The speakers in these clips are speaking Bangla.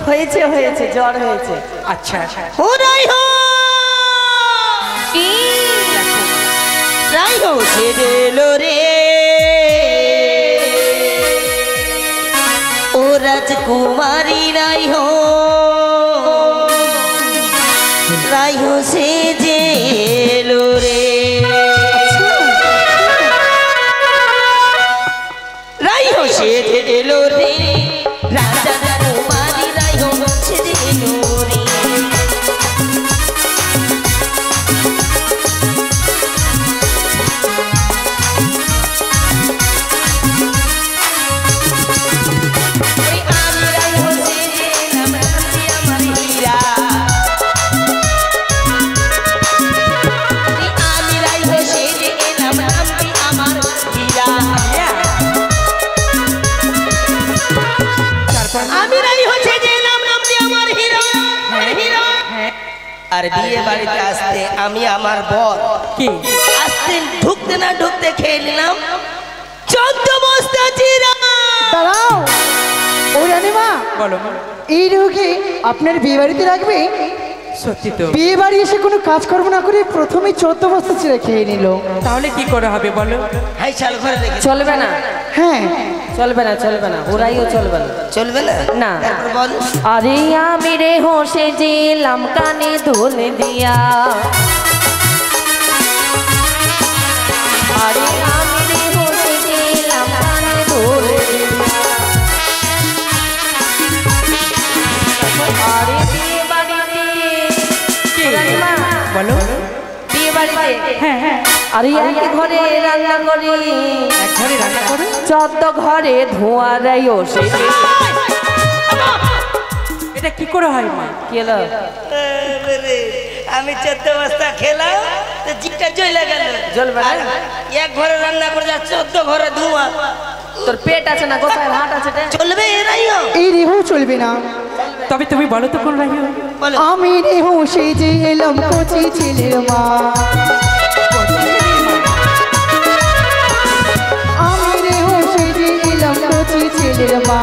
হয়েছে হয়েছে জ্বর হয়েছে। আচ্ছা ও রাইহো কি রাইহো সেজেলো রে ও রাজকুমারী রাইহো রাইহো সেজেলো রে রাইহো সেজেলো রে রাজা কুমারী রাইহো সেজেলো রে আর বিয়ে বাড়িতে আসতে আমি আমার বর কি আসতে ঢুকতে না ঢুকতে খেয়ে নিলাম 14 বস্তা জিরা। দাঁড়াও ও রানীমা, বলো। এই রোগে আপনার বিয়ে বাড়িতে রাখবে? সত্যি তো, বিয়ে বাড়ি এসে কোনো কাজকর্ম না করে প্রথমেই 14 বস্তা চিরা খেয়ে নিল। তাহলে কি করে হবে বলো? হাই চাল ঘরে রেখে চলবে না, হ্যাঁ চলবে না, চলবে না, ওরাইও চলবে না, চলবে না না। তারপর বল আরে আমি রে হোসে জিলাম কানে দুল দিয়া, আরে আমি রে হোসে জিলাম কানে দুল দিয়া, আরে বিয়ে বাড়িতে রানীমা, বলো। বিয়ে বাড়িতে হ্যাঁ হ্যাঁ, আরে এক ঘরে রান্না করি, এক ঘরে রান্না করো। 14 ঘরে ধোঁয়া দেয় সে। এটা কি করে হয় মা? কি হলো? আমি 14 বস্তা খেলাম তো জিটা জ্বলে গেল। জ্বলবে না? এক ঘরে রান্না করে যা 14 ঘরে ধোঁয়া। তোর পেট আছে না, কোথায় ভাত আছে? চলবে এরাইও এই রেহু চলবে না। তবে তুমি বলো তো কোন রাহি? বলো আমি রেহু সেই যে এলাম কচি ছেলের মা, আমি রেহু সেই যে এলাম কচি ছেলের মা।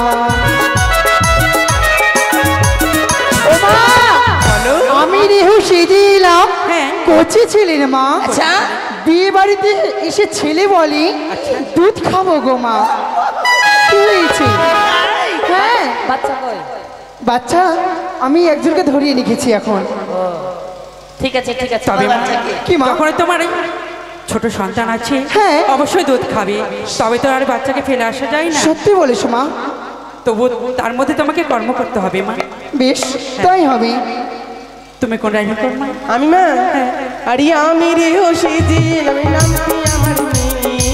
ও মা, বলো। আমি রেহু সেই যে এলাম হ্যাঁ। কচি ছেলের মা। আচ্ছা বিয়ে বাড়িতে এসে ছেলে বলে দুধ খাবো গো মা। কি হয়েছে? হ্যাঁ বাচ্চা কই? বাচ্চা আমি একজনকে ধরিয়ে লিখেছি এখন। ঠিক আছে, ঠিক আছে। তবে মা, কি মা? যখন তোমার এই ছোট সন্তান আছে, হ্যাঁ। অবশ্যই দুধ খাবে, তবে তো আর বাচ্চাকে ফেলে আসা যায় না। সত্যি বলেছো মা। তবু তার মধ্যে তোমাকে কর্ম করতে হবে মা। বেশ তাই হবে। তুমি কোন রাহি কর মা? আমি মা, আরে আমি রে হোসে জিলাম নাম কি আমার মেয়ে,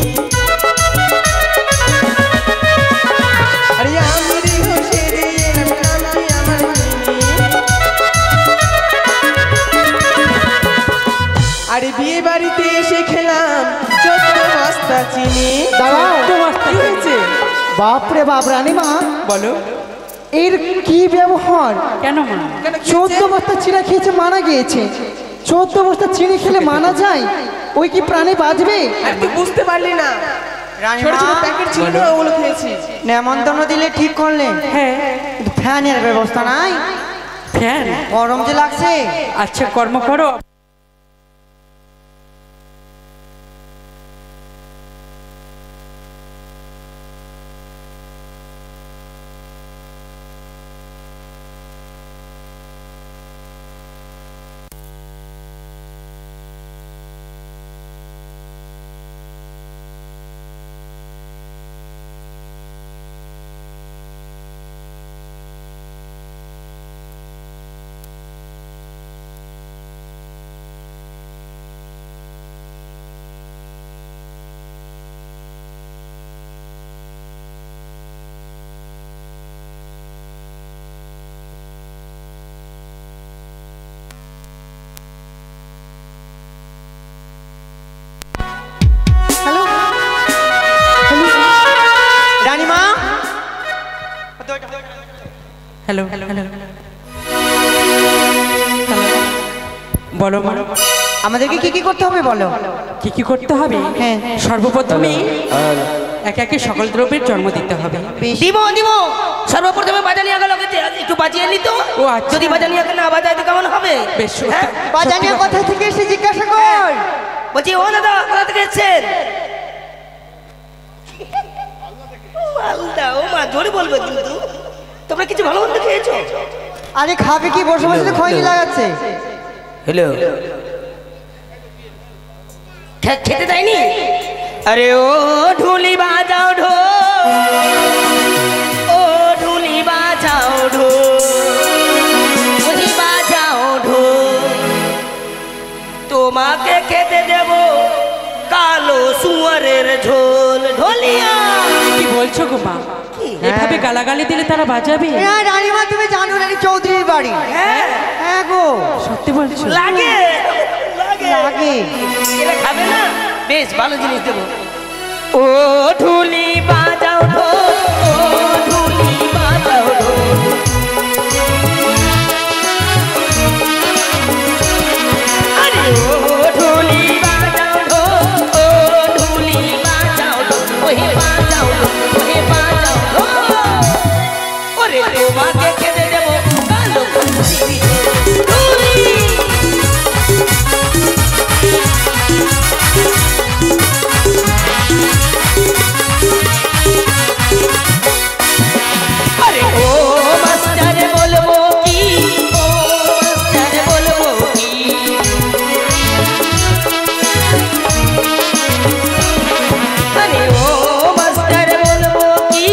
আরে আমি রে হোসে জিলাম নাম কি আমার মেয়ে, আরে বিয়ে বাড়িতে এসে খেলাম 14 বস্তা চিনি। দাঁড়াও, কি হয়েছে? বাপরে বাপ রানীমা, বলো। এর কি ব্যবহার? কেন মা? 14 বস্তা চিড়া খেয়েছে, মারা গিয়েছে। 14 বস্তা চিনি খেলে মানা যায়? ওই কি প্রাণে বাঁচবে? আর তুই বুঝতে পারলি না, ছোট ছোট প্যাকেট ছিল না, ওগুলো খেয়েছি। নেমন্তন্ন দিলে ঠিক করলে, হ্যাঁ, ফ্যানের ব্যবস্থা নাই, ফ্যান। গরম যে লাগছে। আচ্ছা কর্ম করো। হ্যালো হ্যালো হ্যালো, বলো মা। আমাদেরকে কি কি করতে হবে বলো? কি কি করতে হবে? হ্যাঁ। সর্বপ্রথমে একে একে সকল দ্রব্যের জন্ম দিতে হবে। দিব দিব সর্বপ্রথমে বাজানিয়া গেল একটু বাজিয়ে নিত। ও আচ্ছা। যদি বাজানিয়াকে না বাজায় তো কেমন হবে? বেশ হ্যাঁ? বাজানিয়া কোথা থেকে এসে জিজ্ঞাসা কর। বলছি ও দাদা কোথা থেকে এসেছেন? মালদা। ও মা জোরে বলবে কিন্তু। তোমরা কিছু ভালো মন্দ খেয়েছো? আরে খাবে কি, বসে বসে তো খৈনি লাগাচ্ছে। হ্যালো, খেতে দেয়নি? আরে ও ঢুলি বাজাও ঢোল, ও ঢুলি বাজাও ঢোল, ঢুলি বাজাও ঢোল, তোমাকে খেতে দেব কালো সুয়ারের ঝোল। ঢোলিয়া কি বলছো গো মা? এভাবে গালাগালি দিলে তারা বাজাবে? হ্যাঁ রানীমা, তুমি জানো রানী চৌধুরীর বাড়ি। হ্যাঁ হ্যাঁ গো, সত্যি বলছো? লাগে লাগে লাগে। এরা খাবে না? বেশ ভালো জিনিস দেবো। ও ঢুলি বাজাও ঢোল, ও ঢুলি বাজাও ঢোল, আরে ও ঢুলি বাজাও ঢোল, ও ঢুলি বাজাও ঢোল, ওহে বাজাও ঢোল, ওহে বাজাও ঢোল, ওরে তোমাকে খেতে দেবো কালো ঢুলি। আরে ও মাস্টার বলবো কি, ও মাস্টার বলবো কি, আরে ও মাস্টার বলবো কি,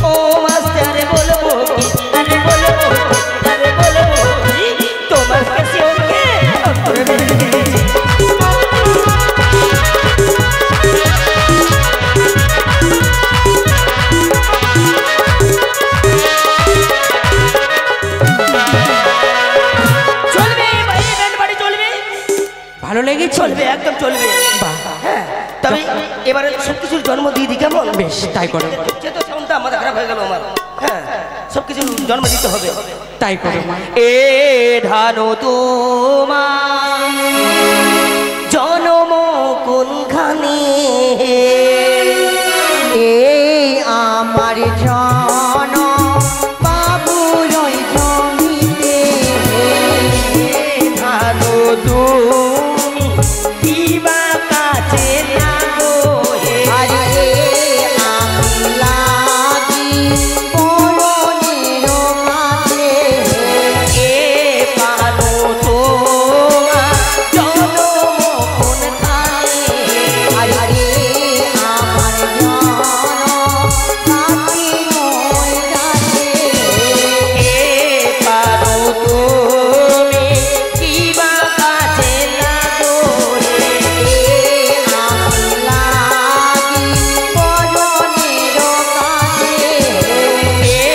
ও মাস্টার বলবো কি, আরে বলবো, আরে বলবো কি, তোমার কাছে ওকে অন্তরে বেঁধে দিয়েছি। ভালো লেগেছে? চলবে, একদম চলবে। হ্যাঁ, তবে এবারে সবকিছুর জন্ম দিয়ে দিই কেমন? বেশ তাই করো, যে তো সাউন্ডটা মাথা খারাপ হয়ে গেল আমার। হ্যাঁ, সবকিছু জন্ম দিতে হবে। তাই করো মা। এ ধানো তোমার জনম কোনখানে, এই আমার জন বাবুর ওই জমিতে, ধানো তুমি দিবা কাছে লাগো হে। আরে আমি লাগি পরনের কাছে, এ পানো তোমার জনম কোনখানে, আরে আমার জন কাছে মই যাচ্ছে, এ পানো তুমি দিবা কাছে লাগো হে। আমি লাগি পরনের কাছে, এ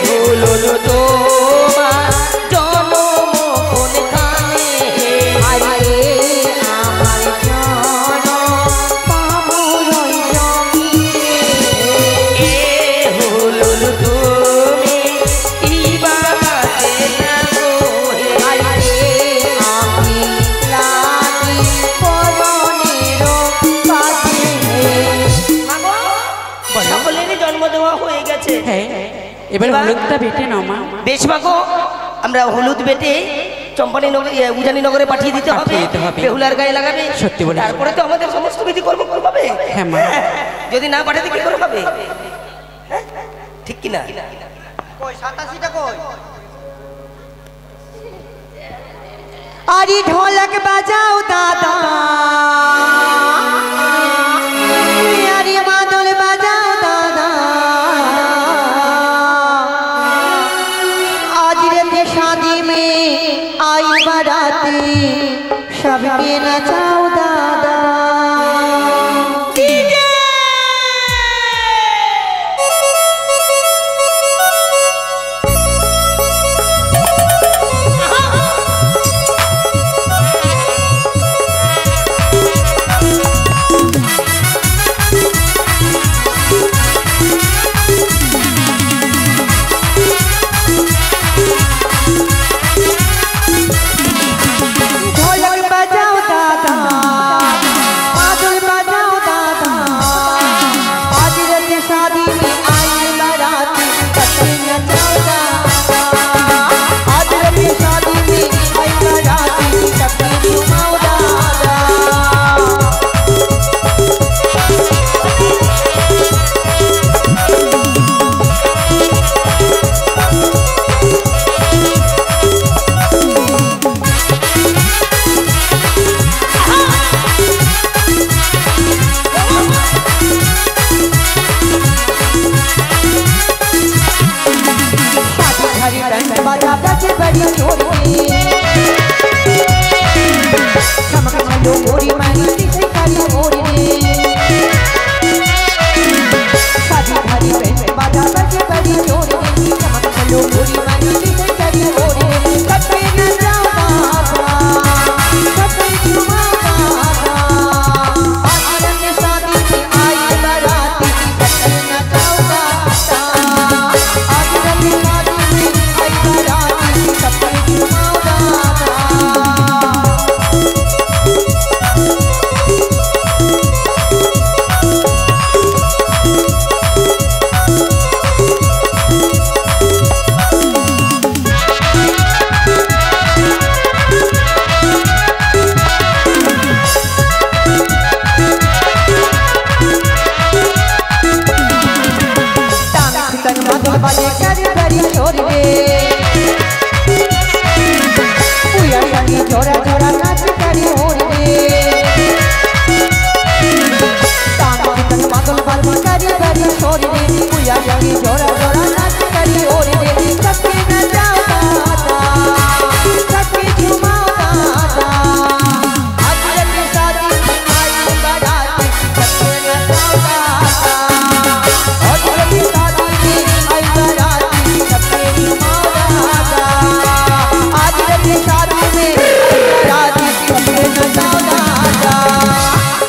হলো তোমার জনম কোনখানে, আরে আমার জন বাবুর ওই জমিতে, এ হলো তুমি দিবা কাছে লাগো হে। আরে আমি লাগি পরনের কাছে। সকলেরই জন্ম দেওয়া হয়ে গেছে। হ্যাঁ, এবার হলুদটা বেটে নাও মা। বেশ মাগো, আমরা হলুদ বেটে চম্পানী নগর, উজানি নগরে পাঠিয়ে দিতে হবে, পাঠিয়ে দিতে হবে। বেহুলার গায়ে লাগাবে। সত্যি বলেছো। তারপরে তো আমাদের সমস্ত বিধি কর্ম করবে। হ্যাঁ মা। যদি না পাঠাতে কি করে হবে? হ্যাঁ? ঠিক কিনা? কই 87টা কই? আরে ঢোলক বাজাও দাদা, আরে মাদল বাজাও দাদা, आज रात शादी में आई बाराती, सबके नचाओ दादा। ढोलक बजाओ दादा, বাড়ি চোর রে খামাখা মাইলো ওরে মারি দিছে কারি ওরে সাজি ভারি বেশ বাজা বাজে বাড়ি চোর রে খামাখা মাইলো ওরে মারি দিছে কারি ওরে কবে না যাও বাবা কবে ঘুমা বাবা आज रंग शादी में आई बाराती कब ना जाओ बाबा आज रंग शादी में आई बाराती कब घुमा बाबा बाजे कर बड़ी छोड़ दे पूरा संगी छोरा छोरा नाच करी होड़ दे तांग तन मादल बाजे कर बड़ी छोड़ दे पूरा संगी छोरा छोरा नाच करी होड़ दे सबके न जाओ दादा सबके झुमाओ दादा आज रंग शादी में आई बाराती सबके न जाओ दादा आज रंग शादी में आई बाराती सबके झुमाओ दादा आज रंग शादी में आई बाराती सबके न जाओ दादा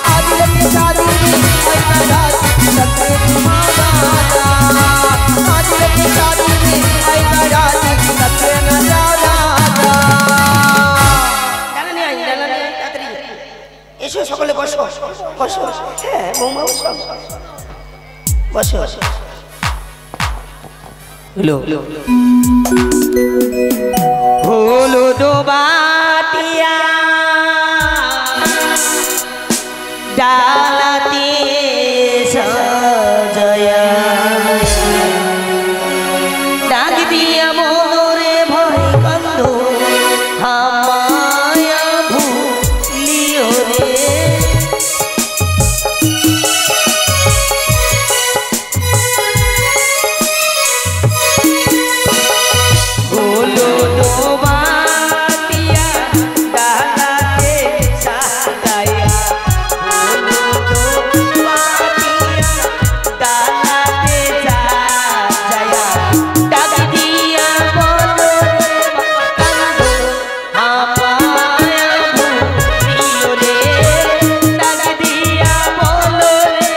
आज रंग शादी में आई बाराती सबके झुमाओ दादा आज रंग शादी में आई बाराती सबके न जाओ दादा ডালা নিয়ে আয় তাড়াতাড়ি এসো সকলে বসো বসো হ্যাঁ বৌমা বসো বসো হলুদ বাটিয়া ডালাতে সজয়া ডাক দিয়া মনরে ভয় কান্দ হামায়া ভুলিও রে হলুদ বাটিয়া ডালাতে সাজায়া হলুদ বাটিয়া ডালাতে সাজায়া ডাক দিয়া বলো কান্দ আমায়া ভুলিও রে ডাক দিয়া বলো রে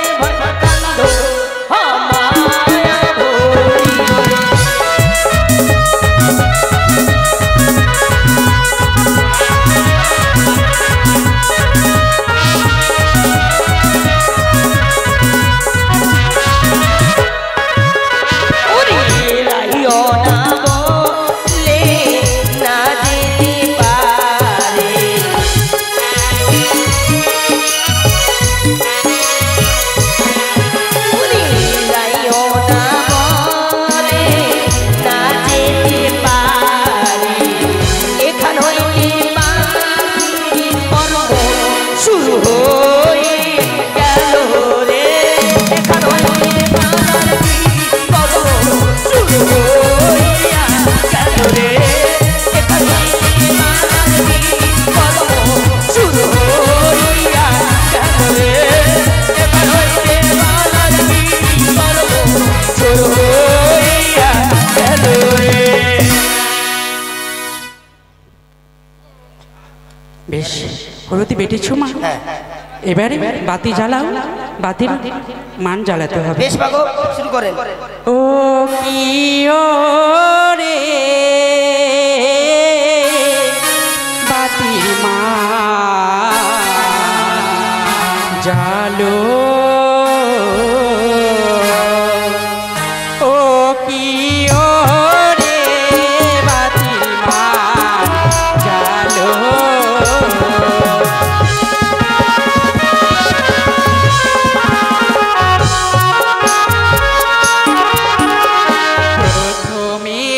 কান্দ আমায়া ভুলিও রে রাইও না বলে না যেতে পারে রাইও না বলে না যেতে পারে এখান হইতে বাঙালি পর্ব শুরু হয়ে গেল রে এখান হইতে বাঙালি পর্ব শুরু হইয়া গেল রে এখান হইতে বাঙালি পর্ব শুরু হইয়া গেল রে এখান হইতে বাঙালি পর্ব শুরু হইয়া গেল রে বেশ হলুদি বেটেছো মা এবারে বাতি জ্বালাও বাতির মান জ্বালাতে হবে বেশ বাগো শুরু করেন ও কি ও রে বাতির মান জালো ও কি ও রে বাতির মান জালো প্রথমে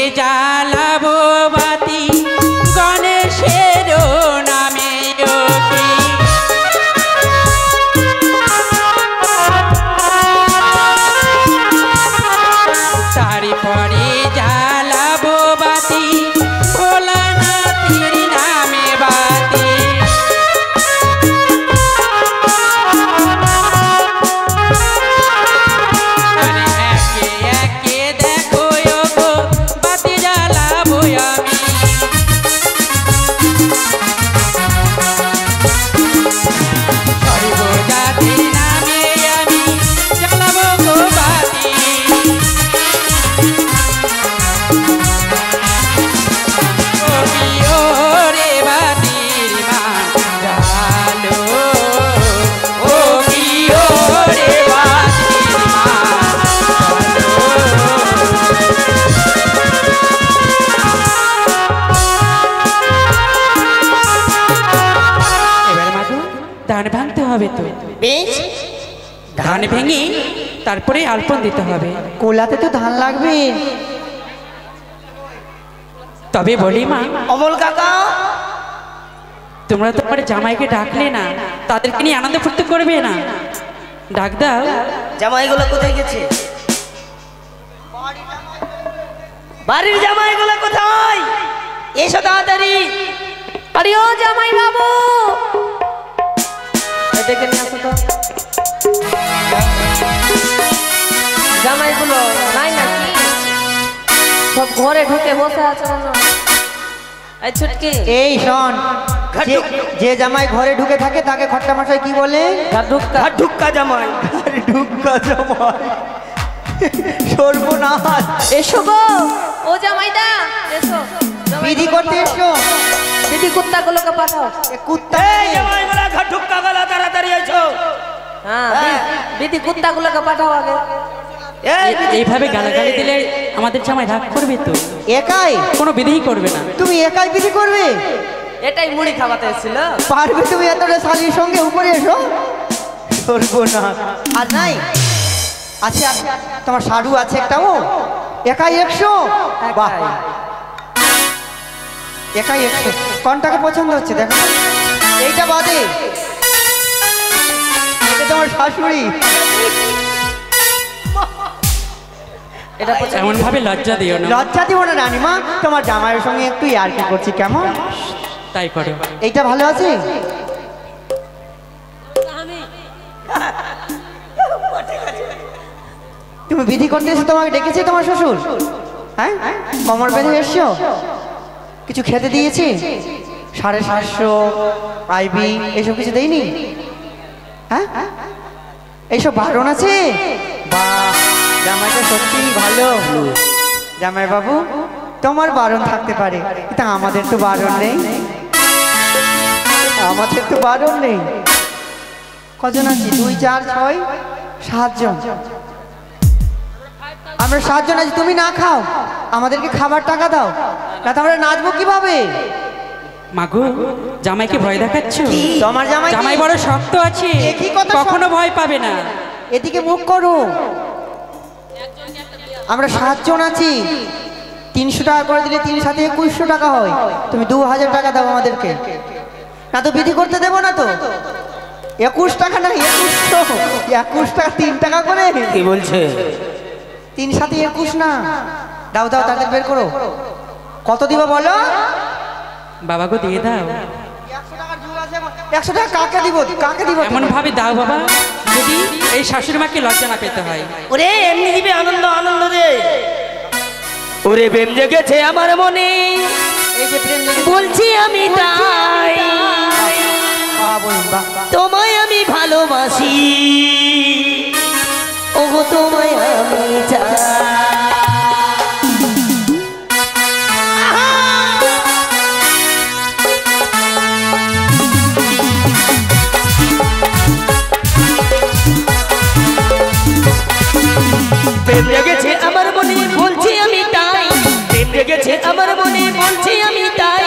বেশ ধান ভেঙে তারপরে আলপন দিতে হবে। কোলাতে তো ধান লাগবে। তবে বলি মা, অমল কাকা তোমরা তো আমার জামাইকে ডাকলে না, তাদেরকে নিয়ে আনন্দ ফুর্তি করবে না? ডাক দাও। জামাইগুলো কোথায় গেছে? বাড়ির জামাইগুলো কোথায়? এসো তাড়াতাড়ি। আরে ও জামাই বাবু, এদিকে নিয়ে আসো তো। জামাইগুলো নাই নাকি? সব ঘরে ঢুকে বসে আছে কেন? এই ছুটকি, এই শোন, যে জামাই ঘরে ঢুকে থাকে তাকে খট্টা মশাই কি বলে? ঢুক্কা। আর ঢুক্কা জামাই। ঢুকা জামাই, সর্বনাশ। এসো গো, ও জামাইদা এসো। বিধি করতে এসো। দিদি কুত্তাগুলোকে পাঠাও। এ কুত্তা এই জামাইগুলো ঘর ঢুক্কা গেল, তাড়াতাড়ি এসো। হ্যাঁ, দিদি কুত্তাগুলোকে পাঠাও আগে। এইভাবে গালাগালি দিলে আমাদের জামাই রাগ করবে তো? একাই? কোনো বিধি করবে না। তুমি একাই বিধি করবে? এটাই মুড়ি খাওয়াতে এসেছিল। পারবে তুমি এতটা শালির সঙ্গে? উপরে এসো। সর্বনাশ। আর নাই? আচ্ছা, তোমার সাধু আছে একটা? ও একাই 100? বাহ, একাই 100। কোনটাকে পছন্দ হচ্ছে দেখো? এইটা বাদে এটা তোমার শাশুড়ি। এটা এমন ভাবে লজ্জা দিও না। লজ্জা দিব না রানীমা, তোমার জামাইয়ের সঙ্গে একটু ইয়ার্কি করছি, কেমন? তাই করো। এইটা ভালো আছে? তুমি বিধি করতে এসে তোমাকে ডেকেছে তোমার শ্বশুর? হ্যাঁ, কমর বেঁধে এসছো? কিছু খেতে দিয়েছি? 750 আইবি এইসব কিছু দেয়নি? হ্যাঁ, এইসব বারণ আছে? বাহ, জামাইটা সত্যি ভালো। জামাই বাবু, তোমার বারণ থাকতে পারে, কিন্তু আমাদের তো বারণ নেই। আমাদের তো বারণ নেই। কজন আছি? 2, 4, 6, 7 জন। আমরা 7 জন আছি। তুমি না খাও, আমাদেরকে খাবার টাকা দাও, না তো আমরা নাচবো কিভাবে? মাগো, জামাইকে ভয় দেখাচ্ছ? তোমার জামাই বড় শক্ত আছে, একই কথা, কখনো ভয় পাবে না। এদিকে মুখ করো। আমরা 7 জন আছি। 300 টাকা করে দিলে 3 সাথে 2100 টাকা হয়। তুমি 2000 টাকা দাও আমাদেরকে, না তো বিধি করতে দেবো না তো। 21 টাকা না, 21 টাকা, 3 টাকা করে। কি বলছে? 3 সাথে 21 না। দাও দাও, তাদের বের করো। কত দিবা বলো? বাবা গো, দিয়ে দাও। 100 টাকা কাকে দিব? কাকে দিব? এমন ভাবে দাও বাবা, যদি এই শাশুড়ি মাকে লজ্জা না পেতে হয়। ওরে এমনি দিবে, আনন্দ আনন্দ দে। ওরে প্রেম জেগেছে আমার মনে, এই যে প্রেম বলছি আমি তাই, তোমায় আমি ভালোবাসি, ওগো তোমায় আমি চাই। প্রেম জেগেছে আমার মনে, বলছি আমি তাই, প্রেম জেগেছে আমার মনে, বলছি আমি তাই,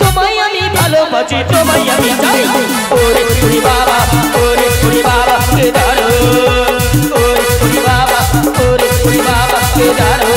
তোমায় আমি ভালোবাসি, তোমায় আমি চাই। ওরে ওরে বাবা, ওরে ওরে বাবা কে দারো, ওরে ওরে বাবা, ওরে ওরে বাবা কে দারো।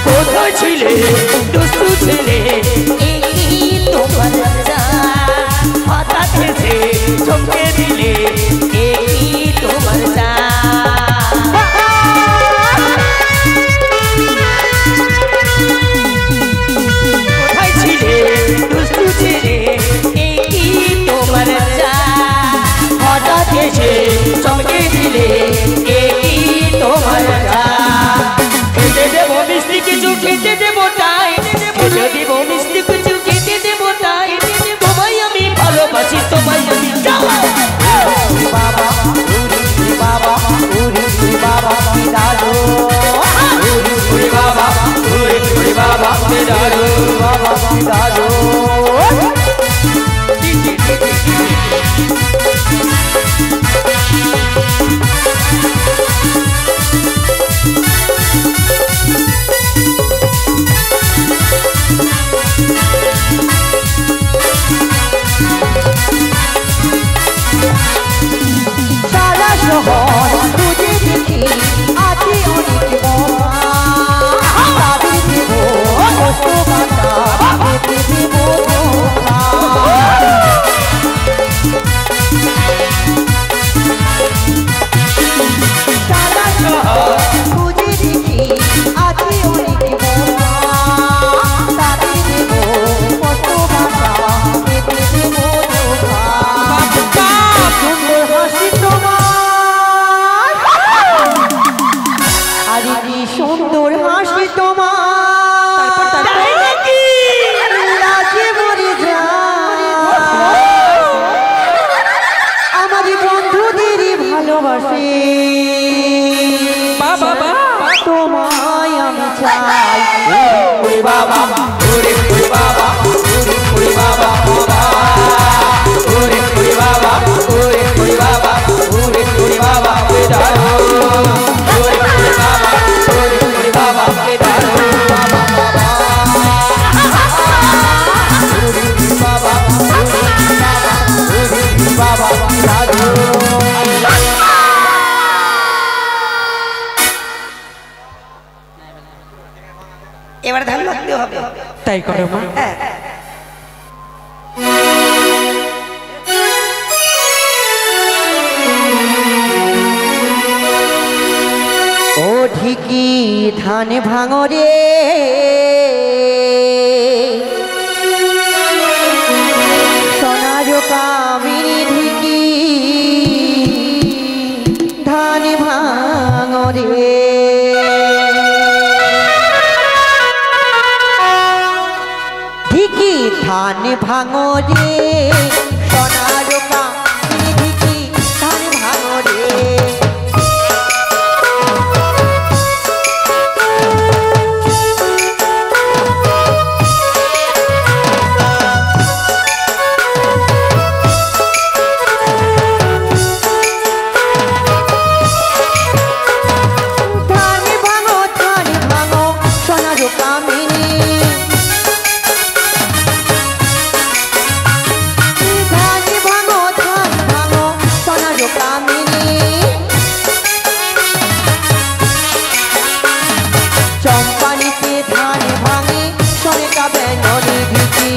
কোথায় ছিলে দুষ্টু ছেলে, এই তোমার হঠাৎ এসে চমকে দিলে, এই তোমার কোথায় ছিলে দুষ্টু ছেলে, এই তোমার হঠাৎ এসে চমকে দিলে, এই তোমার খেতে দেবো মিষ্টি কিছু, খেতে দেবো তাই, খেতে দেবো মিষ্টি কিছু, খেতে দেবো তাই, তোমায় আমি ভালোবাসি, তোমায় আমি চাই। বাবা, বাবা, বাবা কি দাদু, ওরে বাবা, ওরে বাবা দেখি আছে অনেক মহা তাদের দেব কষ্ট কাটা পেতে দেব ধোঁকা সারা শহর খুঁজে দেখি আছে অনেক মহা তাদের দেব কষ্ট কাটা পেতে দেব ধোঁকা সুন্দর হাসি তোমার আরে কি সুন্দর হাসি তোমার লাজে মরে যায় আমার বন্ধুদের ভালোবাসি বাবা তোমায় আমি চাই ওরে বাবা ওরে ওরে বাবা ওরে ওরে বাবা ওরে ওরে বাবা ওরে ওরে বাবা ওরে ওরে বাবা বেদারো ওরে ওরে বাবা ওরে ওরে বাবা বেদারো বাবা বাবা ওরে ওরে বাবা ওরে ওরে বাবা বেদারো এবার ধান রাখতে হবে তাই করো মা। ও ঠিকই ধান ভাঙরে সোনার কামিনী ঢিকি ধান ভাঙরে ঢিকি ধান ভাঙরে সোনার কামিনী ঢিকি ধান ভাঙরে চম্পানিতে ধান ভাঙে সরেকা ব্যানরে ঢিকি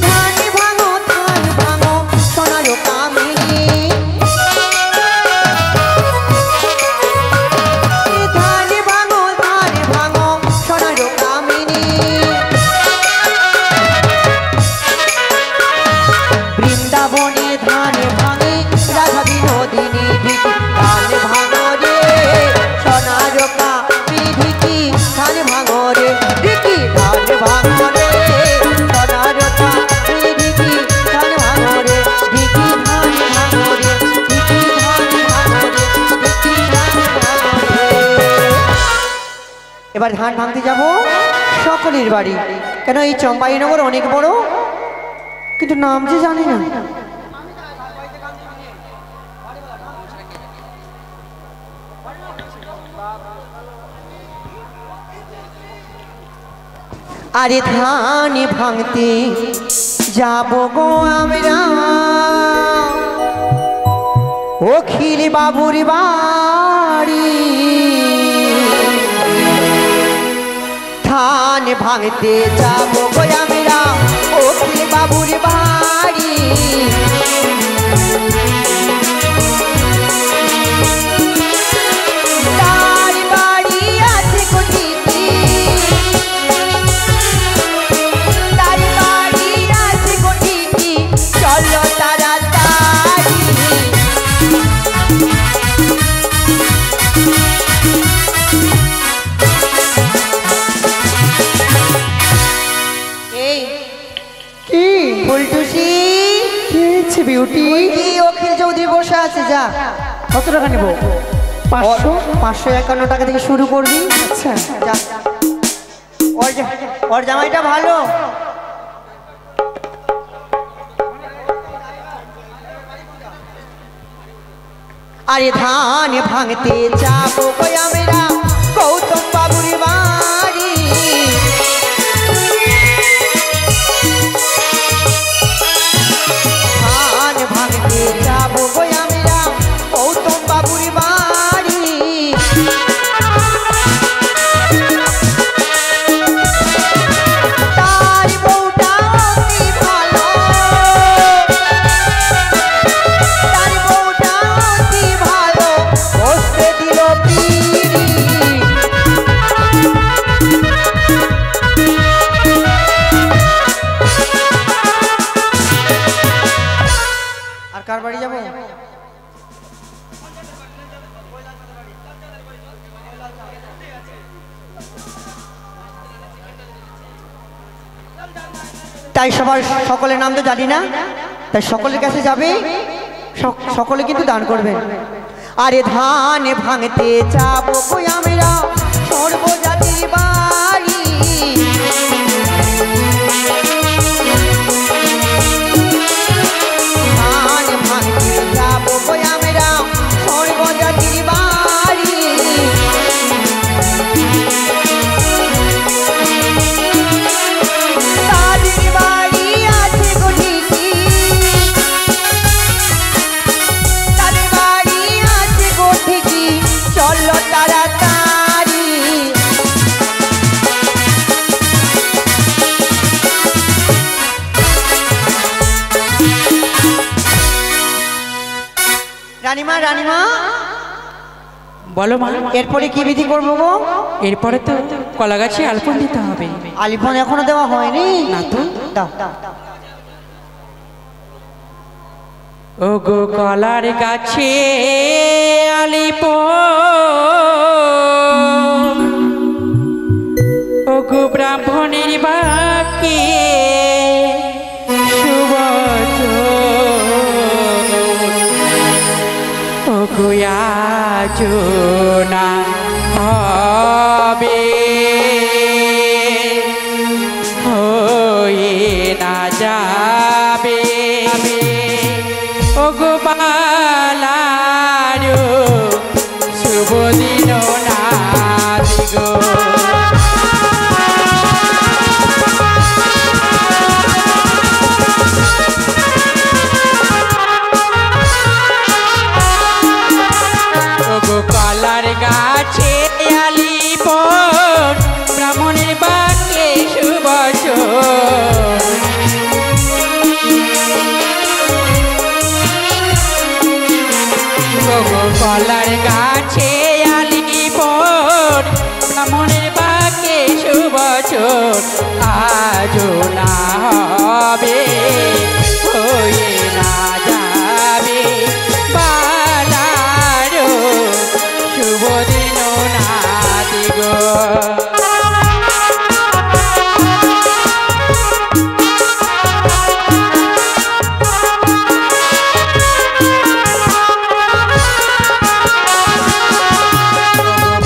ধান ভাঙো সোনার কামিনী ধান ভাঙো সোনার কামিনী বৃন্দাবনে ধান ভাঙে রাধা বিনোদিনী ঢিকি ধান ভাঙো রে সোনার কামিনী ঢিকি ধান ভাঙো রে ঢিকি ধান ভাঙো রে সোনার কামিনী ঢিকি ধান ভাঙো রে ঢিকি ধান ভাঙো রে ঢিকি ধান ভাঙো রে ঢিকি ধান ভাঙো রে। এবার ধান ভাঙতে যাব সকলের বাড়ি কেন এই চম্পাইনগর অনেক বড় কিন্তু নাম যে জানি না আরে ধান ভাঙতে যাব গো আমরা অখিল বাবুর বাড়ি ধান ভাঙতে যাব গো আমরা অখিল বাবুর বাড়ি তার বাড়ি আছে কোটিকি তার বাড়ি আছে কোটিকি চলো তাড়াতাড়ি এই কি ফুলটুসি কি বিউটি অখিল চৌধুরী বসে আছে যা কত টাকা নেব 551 টাকা থেকে শুরু করবি আচ্ছা যা ওর জামাইটা ভালো আরে ধান ভাঙতে যাবো আমরা গৌতম বাবুর বাড়ি আর কার বাড়ি যাবো? তাই সবার সকলের নাম তো জানি না, তাই সকলের কাছে যাবে, সকলে কিন্তু দান করবেন। আরে ধান ভাঙতে যাবো কই আমরা সর্বজাতির বাড়ি, ধান ভাঙতে যাবো কই আমরা সর্বজাতির বাড়ি, তাদের বাড়ি আছে গো ঠিকই, তাদের বাড়ি আছে গো ঠিকই, চলো তাড়াতাড়ি। রানীমা রানীমা বলো মা। এরপরে কি বিধি করবো গো? এরপরে তো কলা গাছে আলপন দিতে হবে। আলিফোন এখনো দেওয়া হয়নি? না তো। দাও। ও গো কলার গাছে আলিপন, ও গো ব্রাহ্মণের বাকি ও গো আজনা হবে হয়ে না যাবে, ও গো বালারো শুভ দিন না দিগো। কলার গাছে আলিপন, ব্রাহ্মণের বাক্যে সুবচন, কলার গাছে আলিপন, ব্রাহ্মণের বাক্যে সুবচন, আজও না হবে হয়ে না যাবে, বালারো শুভ দিন না দিগো।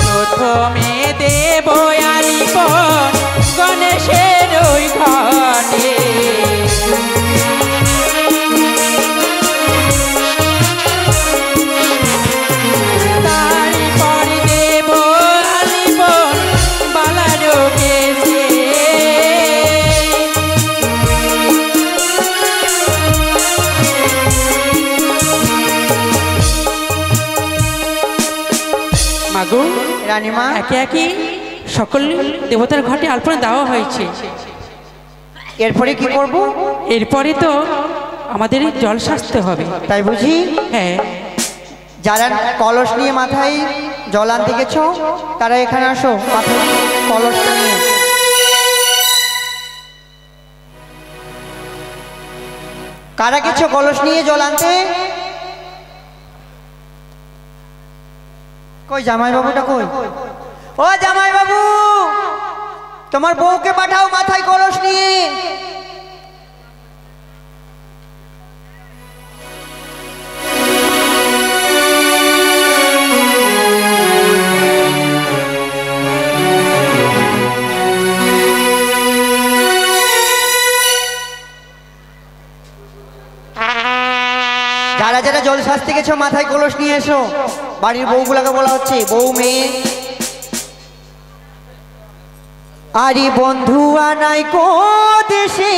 প্রথমে দেব আলিপন গণেশের ওই ঘরে, তারপর দেব আলিপন বালারো কেশে, মাগো রানীমা একে একে সকল দেবতার ঘটে আলপনা দেওয়া হয়েছে। এরপরে কি করব? এরপরে তো আমাদের জল সাজতে হবে। তাই বুঝি? হ্যাঁ। যারা কলস নিয়ে মাথায় জল আনতে গেছো তারা এখানে আসো, মাথায় কলসটা নিয়ে। কারা গেছো কলস নিয়ে জল আনতে? কই জামাই বাবুটা কই? ও জামাই বাবু, তোমার বউকে পাঠাও মাথায় কলস নিয়ে। যারা যারা জল সাজতে গেছো মাথায় কলস নিয়ে এসো। বাড়ির বউগুলাকে বলা হচ্ছে, বউ মেয়ে। আরে বন্ধু আনাই কো দেশে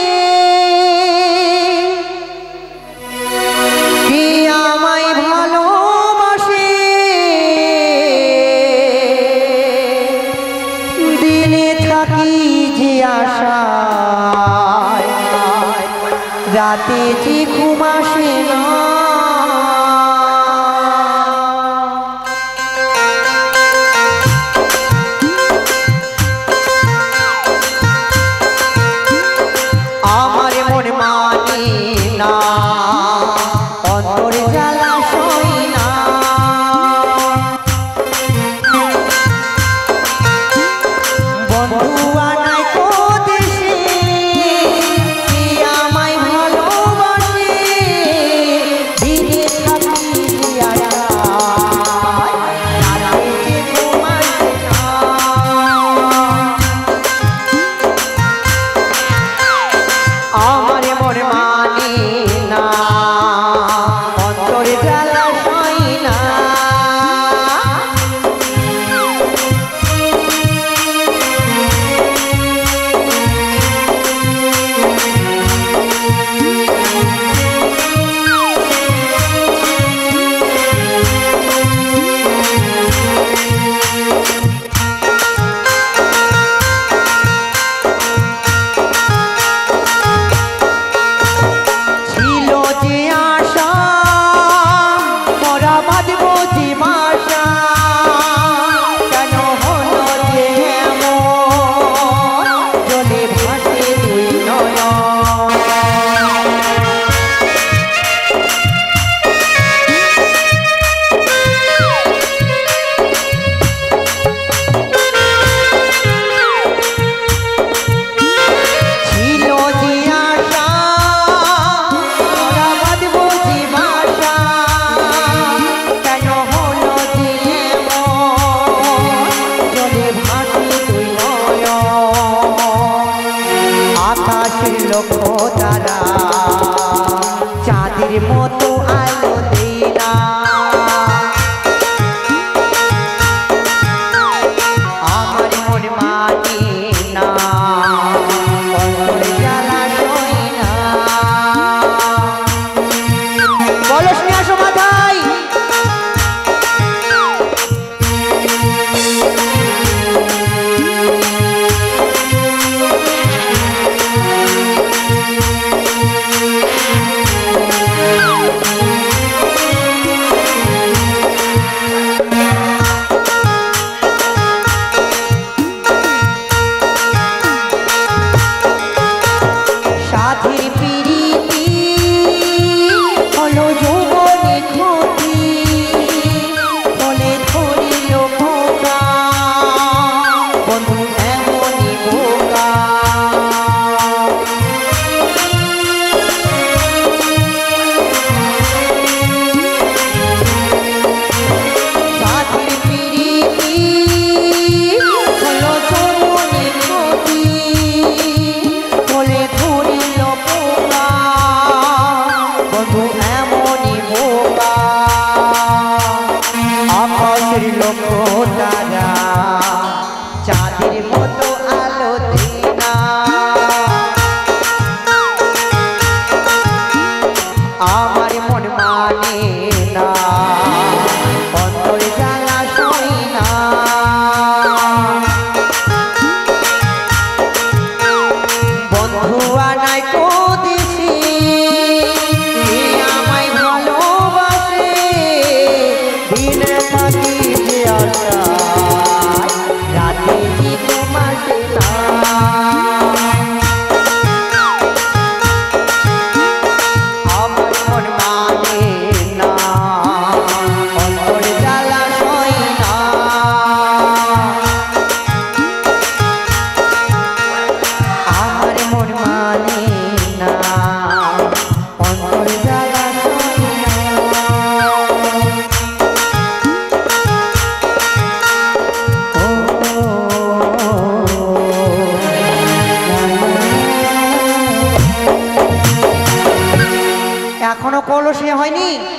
কি আমায় ভালোবাসে, দিনে থাকি যে আশায়, রাতে যে ঘুম আসে না।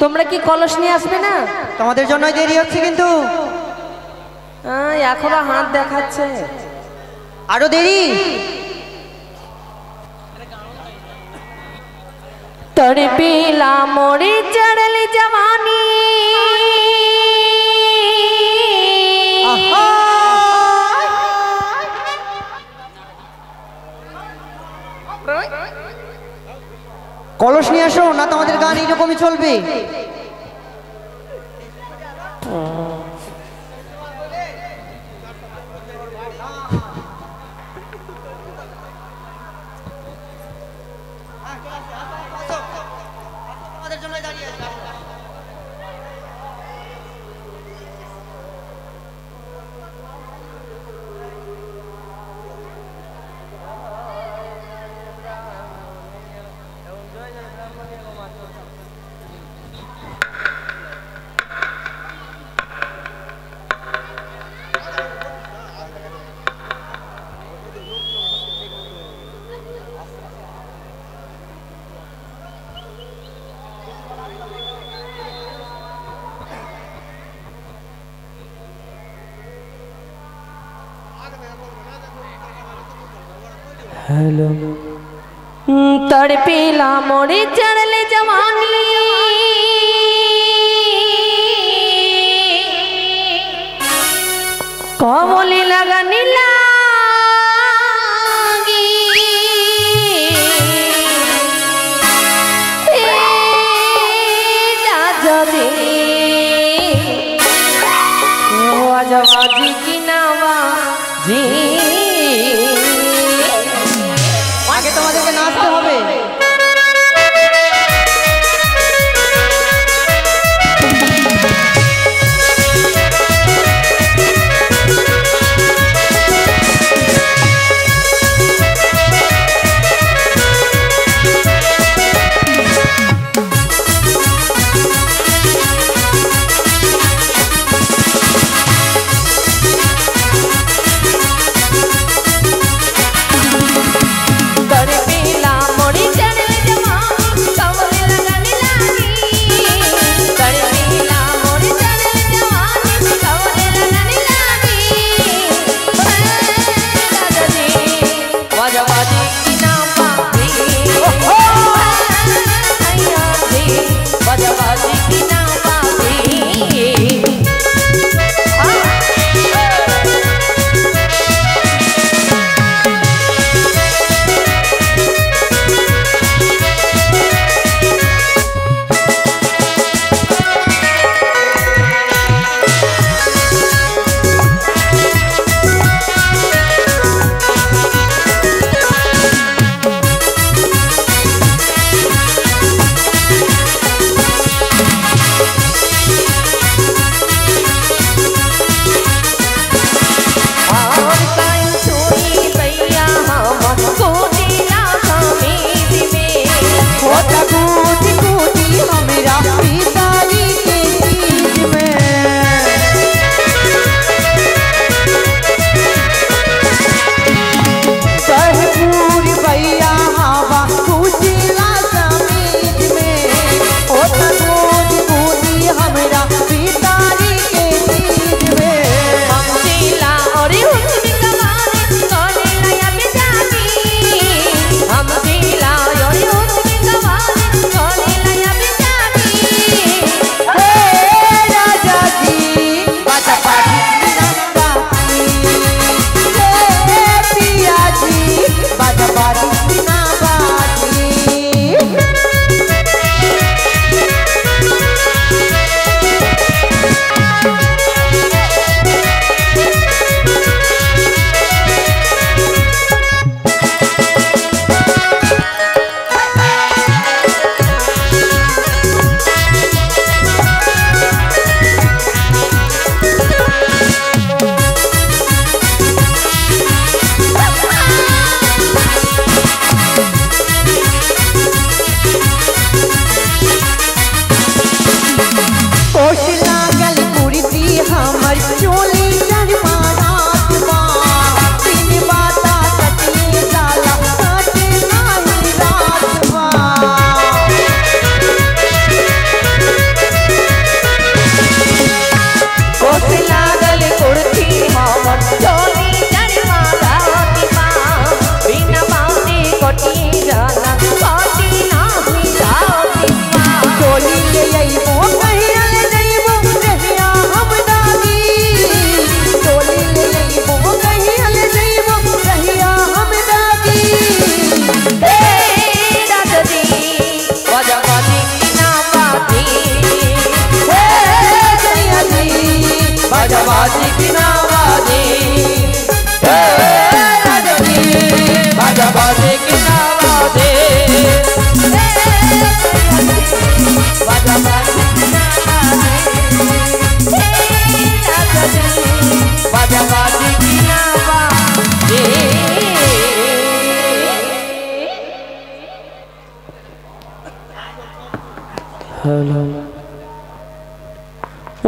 তোমরা কি কলস নিয়ে আসবে না? তোমাদের জন্যই দেরি হচ্ছে কিন্তু। এখনো হাত দেখাচ্ছে। আরো দেরি? तड़पीला मोरी चढ़ली जवानी কলস নিয়ে আসো, না তোমাদের গান এইরকমই চলবে। हेलो तड़पीला मोरी चढ़ले जवानी कमली लगनी लागी जदी आजबाजी की नावा जी আগে তোমাদেরকে নাচতে হবে।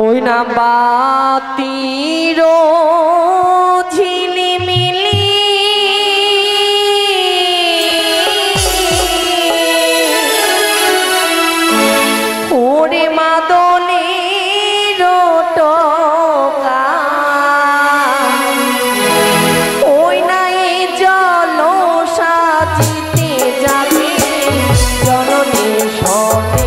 ওই না বাতির ঝিলিমিলি ওরে মাদনের টকা ওই না এই জল সাজিতে যাবে জননী সনে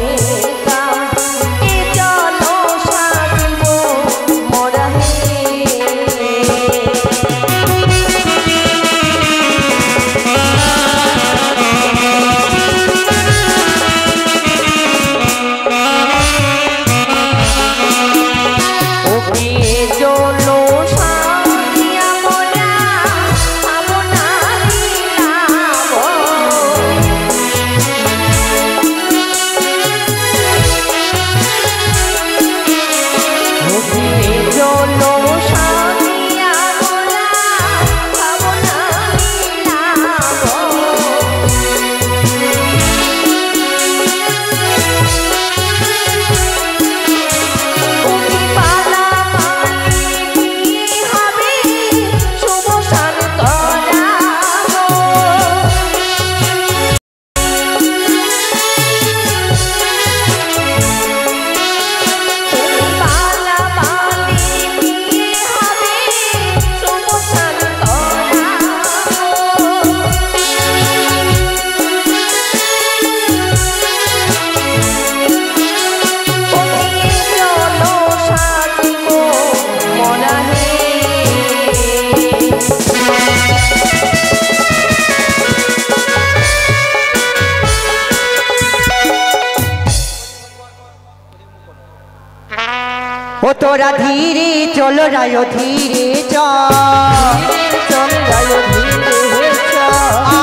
ও তোরা ধীরে চলো রায় ধীরে চল রায় ধীরে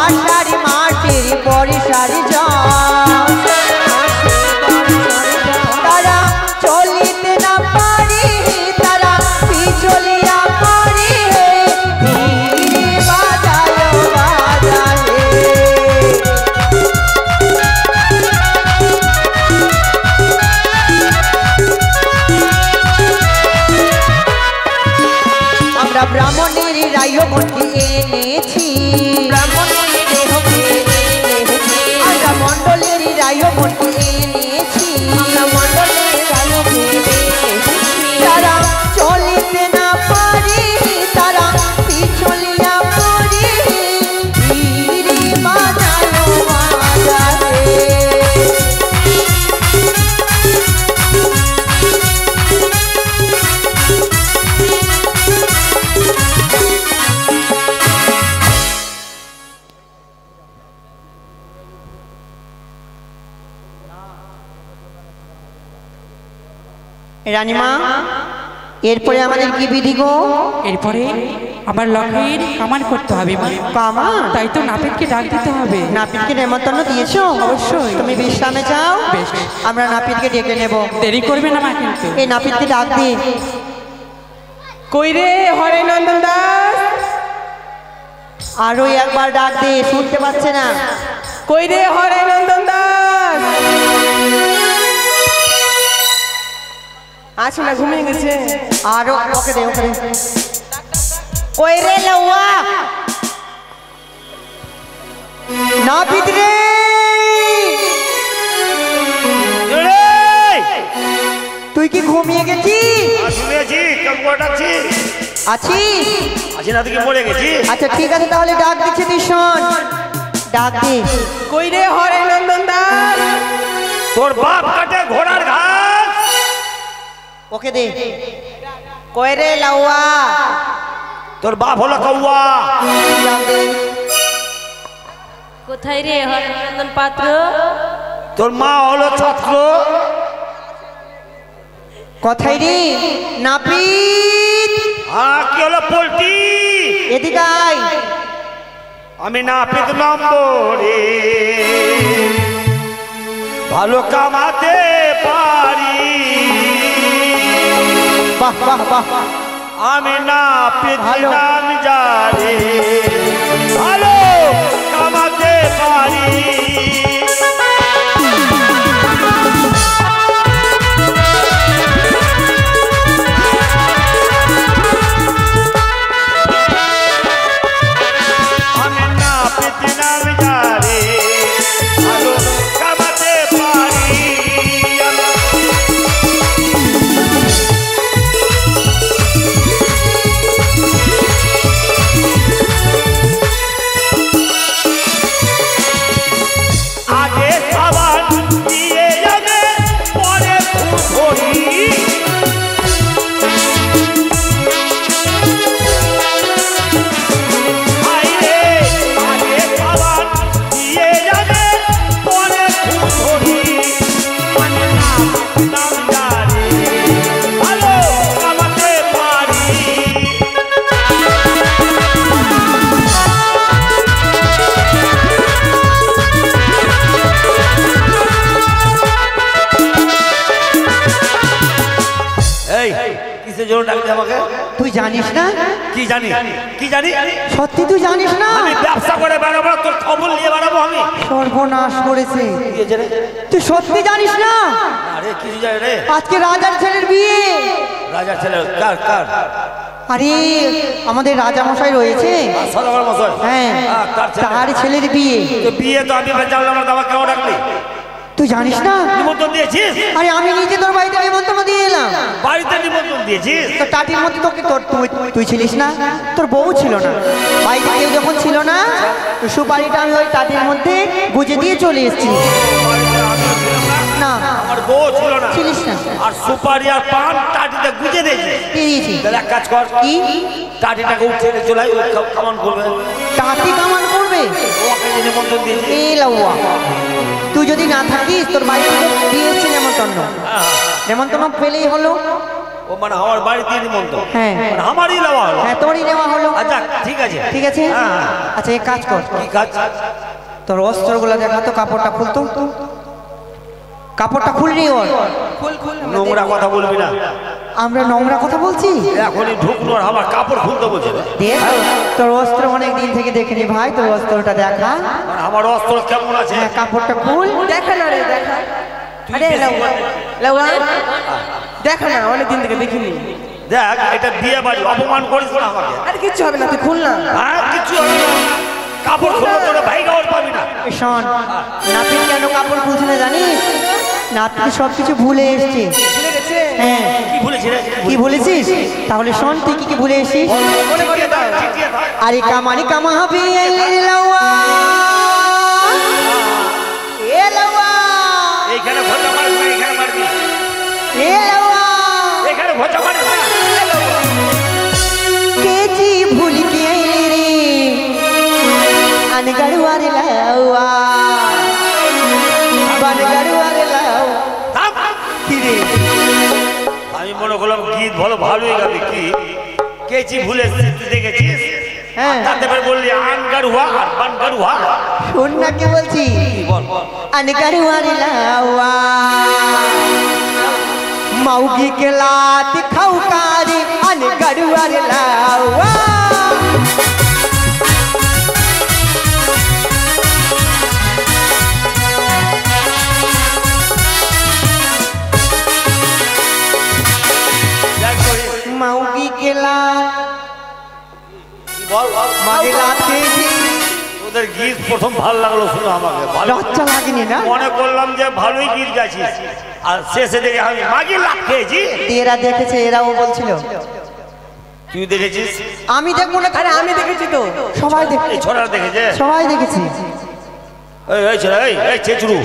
আষাঢ় মাসের বর্ষার তারা চলিতে না পারে তারা পিছলিয়া পড়ে ধীরে বাজায় বাজায় ব্রাহ্মণের রায় মন্ডি এনেছি আমরা মন্ডলের রায় মন্ডি এনেছি তারা চলিতে না পারে তারা পিছলিয়া পড়ে ধীরে বাজায় বাজায় রানীমা এরপরে আমাদের কি বিধি গো? এরপরে আমার লক্ষ্মীর কামান করতে হবে মা। কামান? তাই তো নাপিতকে ডাক দিতে হবে। নাপিতকে নেমন্তন্ন দিয়েছো? অবশ্যই। তুমি বিশ্রামে যাও, বেশ। আমরা নাপিতকে ডেকে নেব। দেরি করবে না মা কিন্তু। এই নাপিতকে ডাক দি। কই রে হরে নন্দন দাস, আরো একবার ডাক দে, শুনতে পাচ্ছে না। কই রে হরে নন্দন দাস, আসো না, ঘুমিয়ে গেছে। আরো ওকে দে ওকে দে। কই রে লউয়া, নাপিত রে, তুই কি ঘুমিয়ে গেছিস? শুনেছি আছিস? আছি না, তুই পড়ে গেছি। আচ্ছা ঠিক আছে, তাহলে ডাক দিচ্ছি, তুই শোন, ডাক দে। কই রে হরে নন্দন দাস, তোর বাপ কাটে ঘোড়ার ঘাস। ওকে দে। কই রে লাউয়া, তোর বাপ হলো কৌয়া। কোথায় রে হরিনন্দন পাত্র? তোর মা হলো ছাত্র। কোথায় রে নাপিত? কি হলো পোল্ট্রি? এদিকে আয়। আমি নাপিত নম্বরে ভালো কামাতে পারি। বাহ বাহ বাহ, আমি নাপিত ভালো। নাম জানি, ভালো কামাতে পারি। কিসের জন্য ডাকলি আমাকে? তুই জানিস না? কি জানি? কি জানি? সত্যি তুই জানিস না? আমি ব্যবসা করে বেড়াবো, তোর খবর নিয়ে বেড়াবো আমি। সর্বনাশ করেছে। কি হয়েছে রে? তুই সত্যি জানিস না? আরে কিছু জানি রে। আজকে রাজার ছেলের বিয়ে। রাজার ছেলে? কার কার? আরে আমাদের রাজা মশাই রয়েছে, সদাগর মশাই। হ্যাঁ, তার ছেলের বিয়ে। তো বিয়ে তো আমি জানলাম না, আমাকে কেন ডাকলি? তুই জানিস না? নিমন্ত্রণ দিয়েছিস? আরে আমি নিজে তোর বাড়িতে নিমন্ত্রণ দিয়ে এলাম। বাড়িতে নিমন্ত্রণ দিয়েছিস? তোর টাটির মধ্যে তোকে তুই ছিলিস না, তোর বউ ছিল না, বাড়িতে কেউ যখন ছিল না, সুপারিটা আমি ওই টাটির মধ্যে গুজে দিয়ে চলে এসেছি। না, আমার বউ ছিল না, ছিলিস না। আর সুপারি আর পান টাটিতে গুজে দিয়েছিস। দিয়েছি। তাহলে এক কাজ কর, কি? টাটিটাকে উঠে চলে আয়, ও কামান করবে। টাটি কামান করবে? ওকে যে নিমন্ত্রণ দিয়েছিস। এই লাউয়া, তুই যদি না থাকিস তোর বাড়ি থেকে দিয়ে এসেছি নেমন্তন্ন। নেমন্তন্ন পেলেই হলো। ও মানে আমার বাড়িতে নিমন্ত্রণ? হ্যাঁ। মানে আমারই নেওয়া হলো? হ্যাঁ, তোরই নেওয়া হলো। আচ্ছা ঠিক আছে। ঠিক আছে। হ্যাঁ। আচ্ছা এক কাজ কর, কি কাজ? তোর অস্ত্রগুলো দেখাতো, কাপড়টা খুলতো, কাপড়টা খুলনি ওর। নোংরা কথা বলবি না। আমরা নোংরা কথা বলছি? এখনই ঢুকলো আর আমার কাপড় খুলতে বলছে। দেখ, তোর অস্ত্র অনেক দিন থেকে দেখিনি ভাই, তোর অস্ত্রটা দেখা। মানে আমার অস্ত্র কেমন আছে? হ্যাঁ, কাপড়টা খুল। দেখা না রে, দেখা। তুই আরে বেশি লাউয়া, লাউয়া, দেখা না, অনেক দিন থেকে দেখিনি। দেখ, এটা বিয়ে বাড়ি, অপমান করিস না আমাকে। আরে কিচ্ছু হবে না, তুই খুল না। হ্যাঁ, কিছু হবে না। কাপড় খুলবো, তোরা ভাই গাওয়ার পাবি না। শোন, নাপিত কেন কাপড় খুলছে না জানিস? নাপিত সবকিছু ভুলে এসছে। ভুলে গেছে? হ্যাঁ। কি বলেছি রে? কি ভুলেছিস? তাহলে শোন, তুই কি কি ভুলে এসছিস? মনে করে দাও। আরে কামানি কামা হবে লাউয়া, এ লাউয়া, এইখানে ভোজা মারিস না, এইখানে মারবি। এ লাউয়া, এখানে ভোজা মারিস না। কেজি ভুল কে রে আনগড়ুয়ার লাউয়া, বানগড়ুয়ার লাউ। থাম। কি রে? আমি মনে করলাম গীত ভালো ভালোই গাবি। কি কেচি ভুলে তুই দেখেছিস? হ্যাঁ। তাতে পরে বললি আনগার হুয়া আর বানগার হুয়া। শোন না কি বলছি, আনগড়ুয়ার লাউয়া, মাউগি के लात खौकारी अनगढ़ुआर लावा। माउगी के लात বল मागे लात খেয়েছি। তোদের গীত প্রথম ভালো লাগলো, শুনো আমাকে ভালো লজ্জা লাগেনি না? মনে করলাম যে ভালোই গীত গাছিস, আর শেষে দেখে আমি মাগি লাভ খেয়েছি। এরা দেখেছে, এরাও বলছিল। তুই দেখেছিস? আমি দেখবো না? আরে আমি দেখেছি তো। সবাই এই দেখেছে, ছোড়া দেখেছে? সবাই দেখেছি। এই ছোড়া, এই চেচুরু,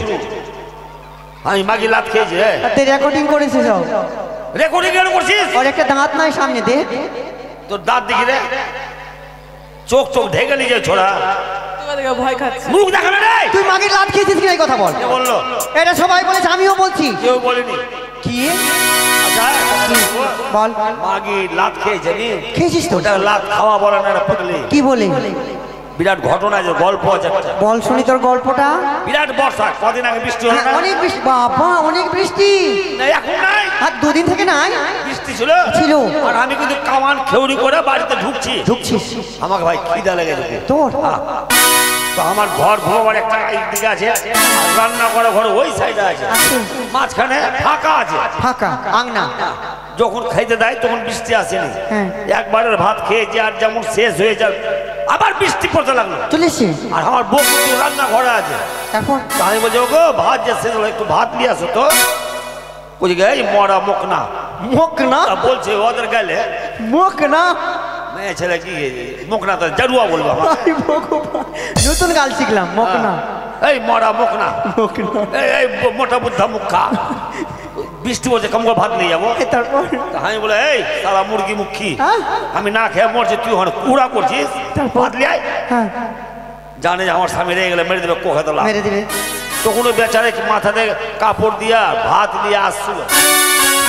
আমি মাগি লাভ খেয়েছি। তুই রেকর্ডিং করেছিস সব? রেকর্ডিং কেন করছিস? ওর একটা দাঁত নাই সামনে, দেখ। তোর দাঁত দেখি রে, চোখ ঢেকে নিয়ে ছোড়া, তোমার দেখে ভয় খাচ্ছে। মুখ দেখাবে রে। তুই মাগে লাত খেয়েছিস কিনা এই কথা বল। কে বললো? এটা সবাই বলেছে, আমিও বলছি। কেউ বলেনি। কি? আচ্ছা বল। মাগি লাত খেয়েছে নি? খেয়েছিস তো? ওটা লাত খাওয়া বলে না, এটা পটলি। কি বলে? বিরাট ঘটনা আছে, গল্প আছে একটা। বল শুনি তোর গল্পটা। বিরাট বর্ষা, কদিন আগে বৃষ্টি হলো না? অনেক বৃষ্টি, বাবা অনেক বৃষ্টি। না, এখন নাই। আর দুদিন থেকে নাই। বৃষ্টি ছিল। ছিল। আর আমি কিন্তু কামান খেউরি করে বাড়িতে ঢুকছি। ঢুকছিস? আমাকে ভাই খিদা লেগেছে। তোর? তো আমার ঘর ভোর একটা দিকে আছে, আর রান্না করা ঘর ওই সাইডে আছে, মাঝখানে ফাঁকা আছে। ফাঁকা আংনা। যখন খাইতে দেয় তখন বৃষ্টি আসেনি। হ্যাঁ। একবারের ভাত খেয়েছি, আর যেমন শেষ হয়ে যায় আবার বৃষ্টি পড়তে লাগলো। চলে এসছিস? আর আমার বউ কিন্তু রান্না ঘরে আছে। এখন তো আমি বলছি, ওগো ভাত যে শেষ হলো, একটু ভাত নিয়ে আসো তো। বলছি এই মরা মুখ না। মুখ না? তা বলছে ওদের গেলে মুখ না? মেয়ে ছেলে কি মুখ না, তো জারুয়া বলবো আমার। আই ভগবান, নতুন গাল শিখলাম। মুখ না? এই মরা মুখ না, মুখ না। এই মোটা বুদ্ধা মুখ খা। বৃষ্টি বলছে কম করে ভাত নিয়ে যাবো। তারপর? তা আমি বলে এই সারা মুরগি মুখী, হ্যাঁ? আমি না খেয়ে মরছি, তুই ওখানে কুড়া করছিস, ভাত নিয়ে আয়। হ্যাঁ, জানে যে আমার স্বামী রেগে গেলে মেরে দেবে কোখে তোলা। মেরে দিবে। তখন ওই বেচারে মাথাতে কাপড় দিয়া ভাত নিয়ে আসছিল,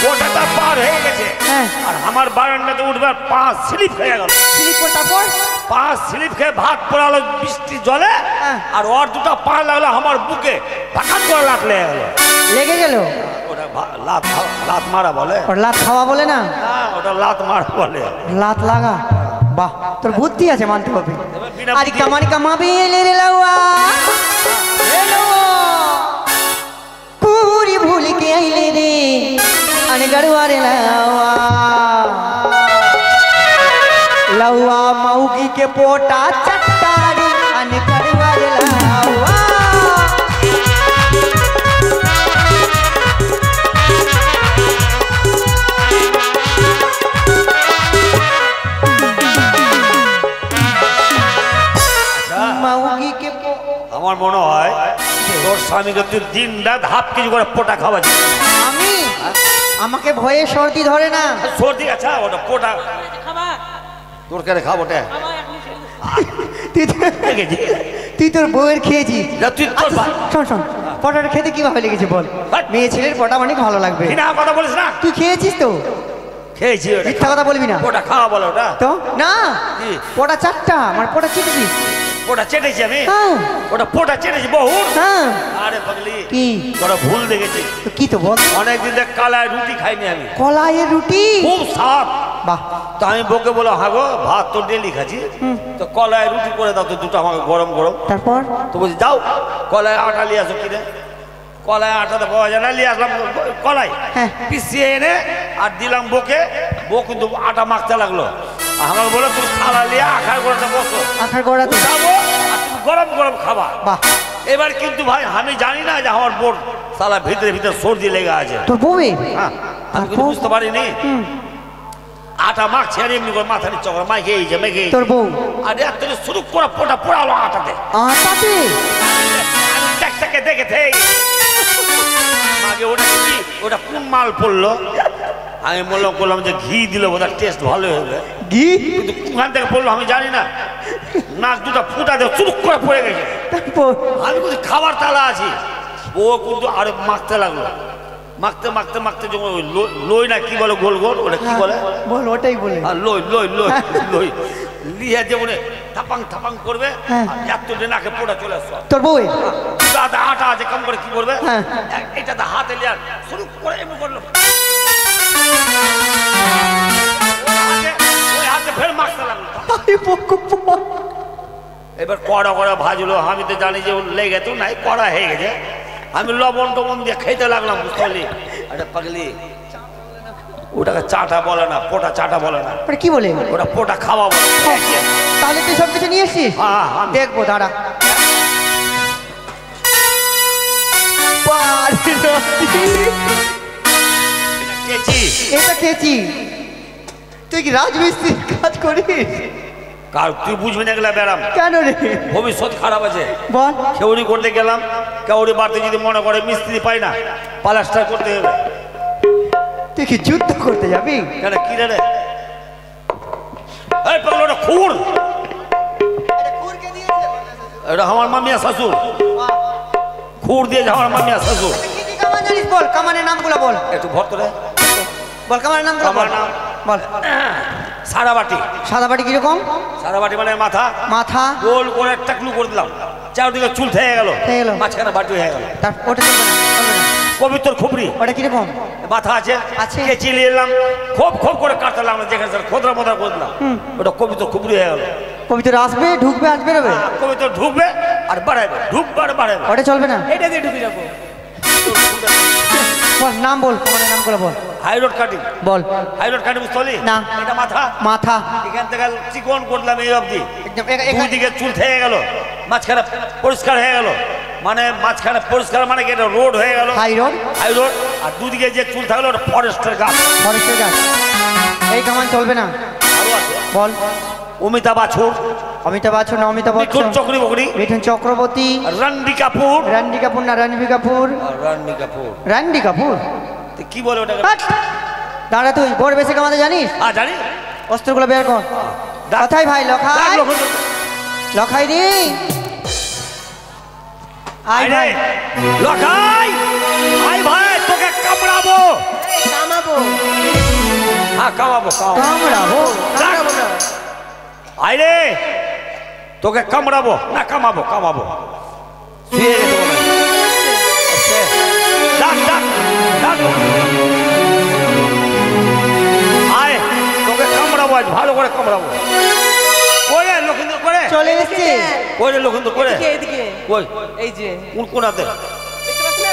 গোটাটা পার হয়ে গেছে। হ্যাঁ। আর আমার বারান্দাতে উঠবার পা স্লিপ হয়ে গেল। স্লিপ করে তারপর? পা স্লিপ খেয়ে ভাত পড়ালো বৃষ্টি জলে। হ্যাঁ। আর ওর দুটো পা লাগলো আমার বুকে, ভাকাত করে লাট লেগে গেল। লেগে গেল? ওটা লাত মারা বলে ওর লাত খাওয়া বলে না, না ওটা লাত মারা বলে। লাত লাগা। বাহ, তোর বুদ্ধি আছে মানতে হবে। বিনা আরে বুদ্ধি- কামানি কামাবি এলে রে লাউয়া, পুরি ভুল के आइले रे अन गड़वा रे लाउआ, लाउआ मऊगी के पोटा चट्टारी अन गड़वा रे लाउआ। मऊगी के আমার মনে হয় তোর স্বামীকে তুই দিন রাত হাফ কেজি করে পোটা খাওয়াচ্ছিস। আমি আমাকে ভয়ে সর্দি ধরে না। সর্দি আচ্ছা ওটা পোটা তোর কেন খাবো ওটা তুই তো- তুই তোর বউয়ের খেয়েছিস। তুই তোর ভাই- শোন শোন, পটাটা খেতে কিভাবে লেগেছে বল? ভাই। মেয়ে ছেলের পটা মানে ভালো লাগবে। কিনা কথা বলিস না, তুই খেয়েছিস তো? খেয়েছি ওটা। মিথ্যা কথা বলবি না পোটা খাওয়া বলো ওটা তো। না, কি? পটা চারটা, আমার পটা চিটেছিস। পোটা চেটেছি আমি, হ্যাঁ ওটা পোটা চেটেছি বহু। হ্যাঁ। আরে পাগলি কি? তোরা ভুল দেখেছিস। তো কি তো বল? অনেকদিন দেখ কালায় রুটি খাইনি আমি, কলাইয়ের রুটি। খুব স্বাদ। বাহ, তো আমি বউকে বলো হাগো ভাত তো ডেলি খাচ্ছি, তো কলায় রুটি করে দাও তো দুটো আমাকে গরম গরম। তারপর তো বলছি যাও কলায় আটা নিয়ে আসো কিনে, কলায় আটাতে পাওয়া যায় না, নিয়ে আসলাম কলাই হ্যাঁ। পিছিয়ে এনে আর দিলাম বউকে। বউ কিন্তু আটা মাখতে লাগলো, আমাকে বলো তুমি থালা নিয়ে আখার গোড়াতে বসো, আখার গোড়াতে। যাবো আর তুমি গরম গরম খাবা। বাহ, এবার কিন্তু ভাই আমি জানি না যে আমার বোর সালা ভিতরে ভিতরে সর্দি লেগে আছে। তোর বউয়ে? হ্যাঁ, আমি কিন্তু বুঝতে পারিনি। আটা মাখছে আর এমনি করে মাথা নিচ্ছে মাইকে এই যে মেঘে তোর বউ আর এত শুরু করে পোটা পোড়ালো আটাতে। আটাতে? আমি দেখতে দেখে আগে ওটা কি ওটা কোন মাল পড়লো, আমি বললাম যে ঘি দিল বোধহয় টেস্ট ভালো হবে, ঘি? কিন্তু কোখান থেকে পড়লো আমি জানি না, নাক দুটা ফুটা দিয়ে চুরুক করে পড়ে গেছে। তারপর আমি কিন্তু খাবার তালা আছি, ও কিন্তু আরে মাখতে লাগলো, মাখতে মাখতে মাখতে যখন ওই লই না কি বলে গোল গোল ওটা কি বলে বল, ওটাই বলে। আর লই লই লই লই লিয়া যেমন থাপাং থাপাং করবে হ্যাঁ। এত নাকে পোড়া চলে আসছে। তোর বউয়ে? দাদা আটা আছে কম করে কি করবে, হ্যাঁ। এটাতে হাতে লিয়া শুরু করে এমন করলো, ওই হাতে ফের মাখতে লাগলো। এবার কড়া কড়া ভাজলো, আমি তো জানি যে লেগে তো নাই কড়া হয়ে গেছে, আমি লবণ টবণ দিয়ে খেতে লাগলাম। বুঝতে পারলি? আরে পাগলি ওটাকে চাটা বলে না, পোটা চাটা বলে না, কি বলে? ওটা পোটা খাওয়া বলে। তাহলে তুই সব কিছু নিয়ে এসছিস? হ্যাঁ, আমি- দেখবো দাঁড়া। খেয়েছি। এটা খেয়েছি। তুই কি রাজমিস্ত্রি কাজ করিস? কার তুই বুঝবি না গেলে ব্যারাম, কেন রে? ভবিষ্যৎ খারাপ আছে। বল। কেউরি করতে গেলাম, কেউরি বাড়তে যদি মনে করে মিস্ত্রি পাই না, প্লাস্টার করতে হবে। তুই কি যুদ্ধ করতে যাবি? কেন কি রে? এই পাগল ওটা খুর, এটা আমার মামিয়া শ্বশুর, খুর দিয়েছে আমার মামিয়া শ্বশুর। কি কি কামান জানিস বল, কামানের নামগুলো বল। একটু ভর্ত রে, বল কামানের নামগুলো বল। আমার নাম বল। সারাবাটি। সাদা বাটি কিরকম? সারাবাটি মানে মাথা মাথা। গোল করে টাকলু করে দিলাম, চারদিকে চুল থেকে গেল, থেকে গেল। মাঝখানে বাটি হয়ে গেল। তার ওটা চলবে না, চলবে না। পবিত্র খুবরি ওটা কিরকম? মাথা আছে, আছে। কেচি নিয়ে এলাম, খুব খুব করে কাটতে লাগলাম, যেখানে খোদরা মোদরা করে দিলাম, ওটা পবিত্র খুবরি হয়ে গেল। পবিত্র আসবে, ঢুকবে, আজ বেরোবে। পবিত্র ঢুকবে আর বাড়াইবে, ঢুকবে আর বাড়াইবে। ওটা চলবে না। এটা দিয়ে ঢুকে যাবো। বল নাম বল, কামানের নামগুলো বল। হাই রোড কাটিং, বল। হাই রোড কাটিং বুঝতে পারলি? না। এটা মাথা, মাথা। এখান থেকে চিকন করলাম এই অবধি, একদম দুই দিকে চুল থেকে গেল, মাঝখানে পরিষ্কার হয়ে গেল, মানে মাঝখানে পরিষ্কার মানে কি এটা রোড হয়ে গেল, হাই রোড। High road. আর দুদিকে যে চুল থাকলো ওটা ফরেস্টের গাছ। ফরেস্টের গাছ। এই কামান চলবে না। আরো আছে বল। অমিতাভ বাছুর, অমিতাভ বচ্চন, না অমিতাভ মিঠুন বচ্চন, চক্রবর্তী, মিঠুন চক্রবর্তী, রণবীর কাপুর, রণবীর কাপুর না রণবীর কাপুর, রণবীর কাপুর রণবীর কাপুর। তো কি বলে ওটাকে? হাট! দাঁড়া, তুই বড় বেশি কামাতে জানিস? হ্যাঁ জানি। অস্ত্রগুলো বের কর। ডাক- কথাই ভাই, লখাই, ডাক লোক- লখাই দি। আয় আয় ভাই। রে, লখাই, আয় ভাই তোকে কামড়াবো। কামাবো। হ্যাঁ কামাবো, কামাবো। কামড়াবো। কামড়াবো না। আয় রে, তোকে কামড়াবো না, কামাবো, কামাবো। শুয়ে গেছে মনে হয়। ডাক ডাক ডাক আজ ভালো করে কামড়াবো করে লক্ষিন্দর করে চলে এসছে করে লক্ষিন্দর করে এদিকে কই এই যে কোন কোনাতে দেখতে পাচ্ছ না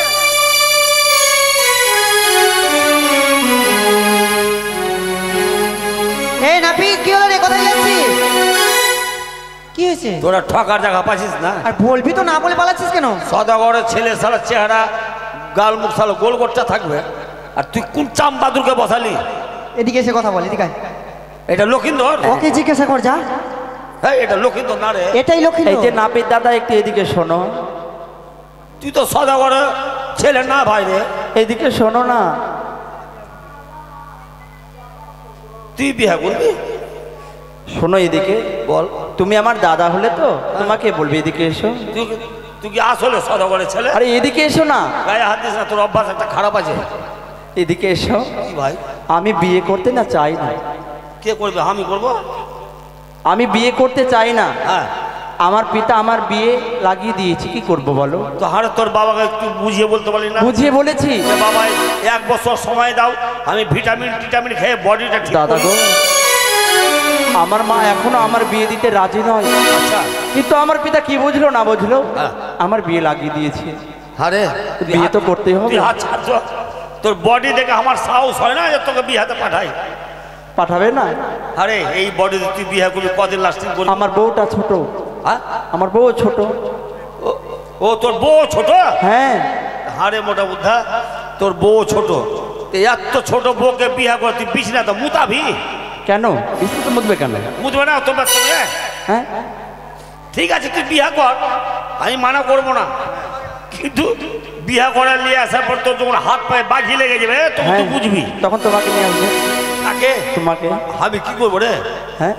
এই নাপি কি হলো রে কোথায় যাচ্ছিস কি হয়েছে তোরা ঠকার জায়গা পাচ্ছিস না আর বলবি তো না বলে পালাচ্ছিস কেন সদাগরের ছেলে সারা চেহারা গাল মুখ সারা গোল গোটটা থাকবে আর তুই কোন চাম বাদুরকে বসালি এদিকে এসে কথা বল এদিকে আয়। এটা লক্ষিন্দর ওকে জিজ্ঞাসা কর যা হ্যাঁ এটা লক্ষিন্দর না রে এটাই লক্ষ্মী এই যে নাপিত দাদা একটু এদিকে শোনো, তুই তো সদাগরের ছেলে না ভাই রে এদিকে শোনো না। তুই বিয়ে করবি শোনো এদিকে, বল তুমি আমার দাদা হলে তো তোমাকে বলবে এদিকে এসো। তুই কি আসলে সদাগরের ছেলে আরে এদিকে এসো না, গায়ে হাত দিস না, তোর অভ্যাস একটা খারাপ আছে। এদিকে এসো। কি ভাই আমি বিয়ে করতে না চাই না, কে করবে? আমি করবো। আমি বিয়ে করতে চাই না। হ্যাঁ আমার পিতা আমার বিয়ে লাগিয়ে দিয়েছে, কি করব বলো? তো হারে তোর বাবাকে একটু বুঝিয়ে বলতে পারি না? বুঝিয়ে বলেছি যে বাবা 1 বছর সময় দাও, আমি ভিটামিন টিটামিন খেয়ে বডিটা ঠিক দাদা করবো। গো, আমার মা এখনো আমার বিয়ে দিতে রাজি নয়। আচ্ছা কিন্তু আমার পিতা কি বুঝলো না বুঝলো, হ্যাঁ। আমার বিয়ে লাগিয়ে দিয়েছে। আরে বিয়ে তো করতেই হবে। তুই হাত ছাড় তো। তোর বডি দেখে আমার সাহস হয় না যে তোকে বিয়ে হাতে পাঠাই। পাঠাবে না? আরে এই বডি তুই বিয়ে করবি, কদিন লাস্টিং করবি? আমার বউটা ছোট, হ্যাঁ? আমার বউ ছোট। ও তোর বউ ছোট? হ্যাঁ হারে মোটা বুদ্ধা, তোর বউ ছোট। এত ছোট বউকে বিয়ে করে তুই বিছনা তো মুতাবি? কেন বিষ্ণু তো মুদবে কেন? মুতবে না তোমার সঙ্গে? হ্যাঁ ঠিক আছে তুই বিয়ে কর, আমি মানা করবো না, কিন্তু বিয়ে করে নিয়ে আসার পর তোর যখন হাত পায়ে বাঘি লেগে যাবে তখন হ্যাঁ, তুই বুঝবি। তখন তোমাকে নিয়ে আসবে। তাকে তোমাকে? আমি কি করবো রে? হ্যাঁ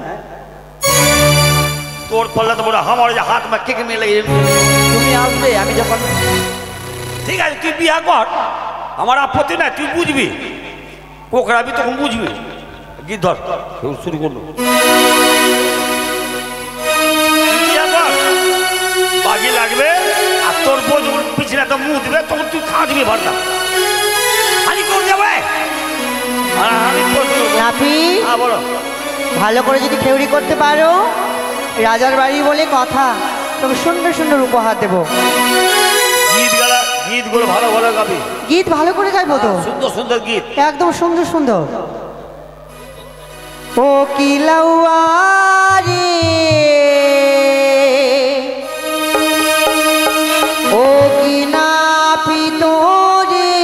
তোর পল্লা তো বলে আমার যে হাত মা কেকে নিয়ে লেগে যাবে। তুমি আসবে, আমি যখন ঠিক আছে তুই বিয়ে কর, আমার আপত্তি নাই, তুই বুঝবি, পোকড়াবি তখন বুঝবি। গীত ধর শুরু করলো, বাজি লাগবে আর তোর বউ যখন পিছনে তো মুখ দিবে তখন তুই খা দিবি ভাড়া। আমি করে যাবে নাপি বলো। ভালো করে যদি খেউরি করতে পারো, রাজার বাড়ি বলে কথা, তবে সুন্দর সুন্দর উপহার দেবো। গীতগুলো ভালো ভালো গাবি, গীত ভালো করে গাইবো তো, সুন্দর সুন্দর গীত। একদম সুন্দর সুন্দর। ও কি লাউয়ারে, ও কি নাপিত রে,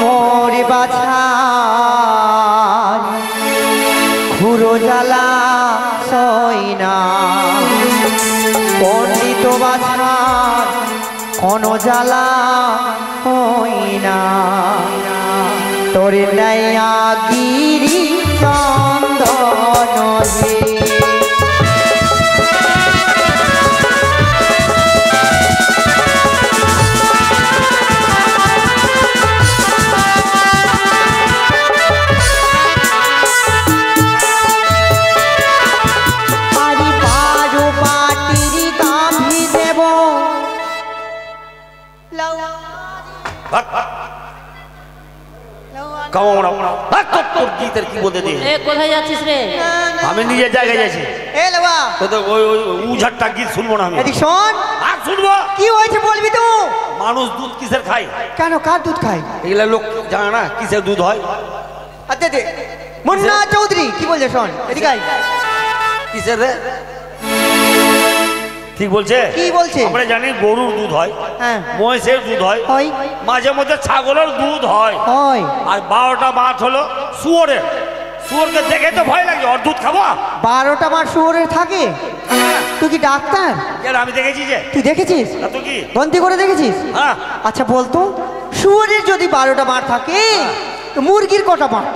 মোর বাছার খুরো জ্বালা সইনা, পণ্ডিত বাছার কোন জ্বালা হইনা, তোরে নয়া গিরি চন্দন হে। পারি পারো পাটির গাভী দেব, তোর গীতের কি বলতে দিয়ে এ কোথায় যাচ্ছিস রে? আমি নিজের জায়গায় যাচ্ছি। এ লাউয়া তোদের ওই ওই উঝাটটা গীত শুনবো না আমি। এদিক শোন, আর শুনবো? কি হয়েছে বলবি তো? মানুষ দুধ কিসের খায়? কেন কার দুধ খাই? এগুলা লোক জানে না কিসের দুধ হয়। আচ্ছা দে মুন্না চৌধুরী কি বলছে শোন, এদিকে আয়। কিসের রে? ঠিক বলছে? কি বলছে? আমরা জানি গরুর দুধ হয়, হ্যাঁ মহিষের দুধ হয়, হয় মাঝে মধ্যে ছাগলের দুধ হয়, হয়। আর 12টা মাঠ হলো শুয়োরের। শুয়োরকে দেখে তো ভয় লাগে, ওর দুধ খাবো? 12টা মাস শুয়োরের থাকে? তুই কি ডাক্তার? কেন আমি দেখেছি যে। তুই দেখেছিস? তা তুই কি? গন্তি করে দেখেছিস? হ্যাঁ আচ্ছা বলতো, শুয়োরের যদি 12টা মাঠ থাকে, তো মুরগির কটা মাঠ?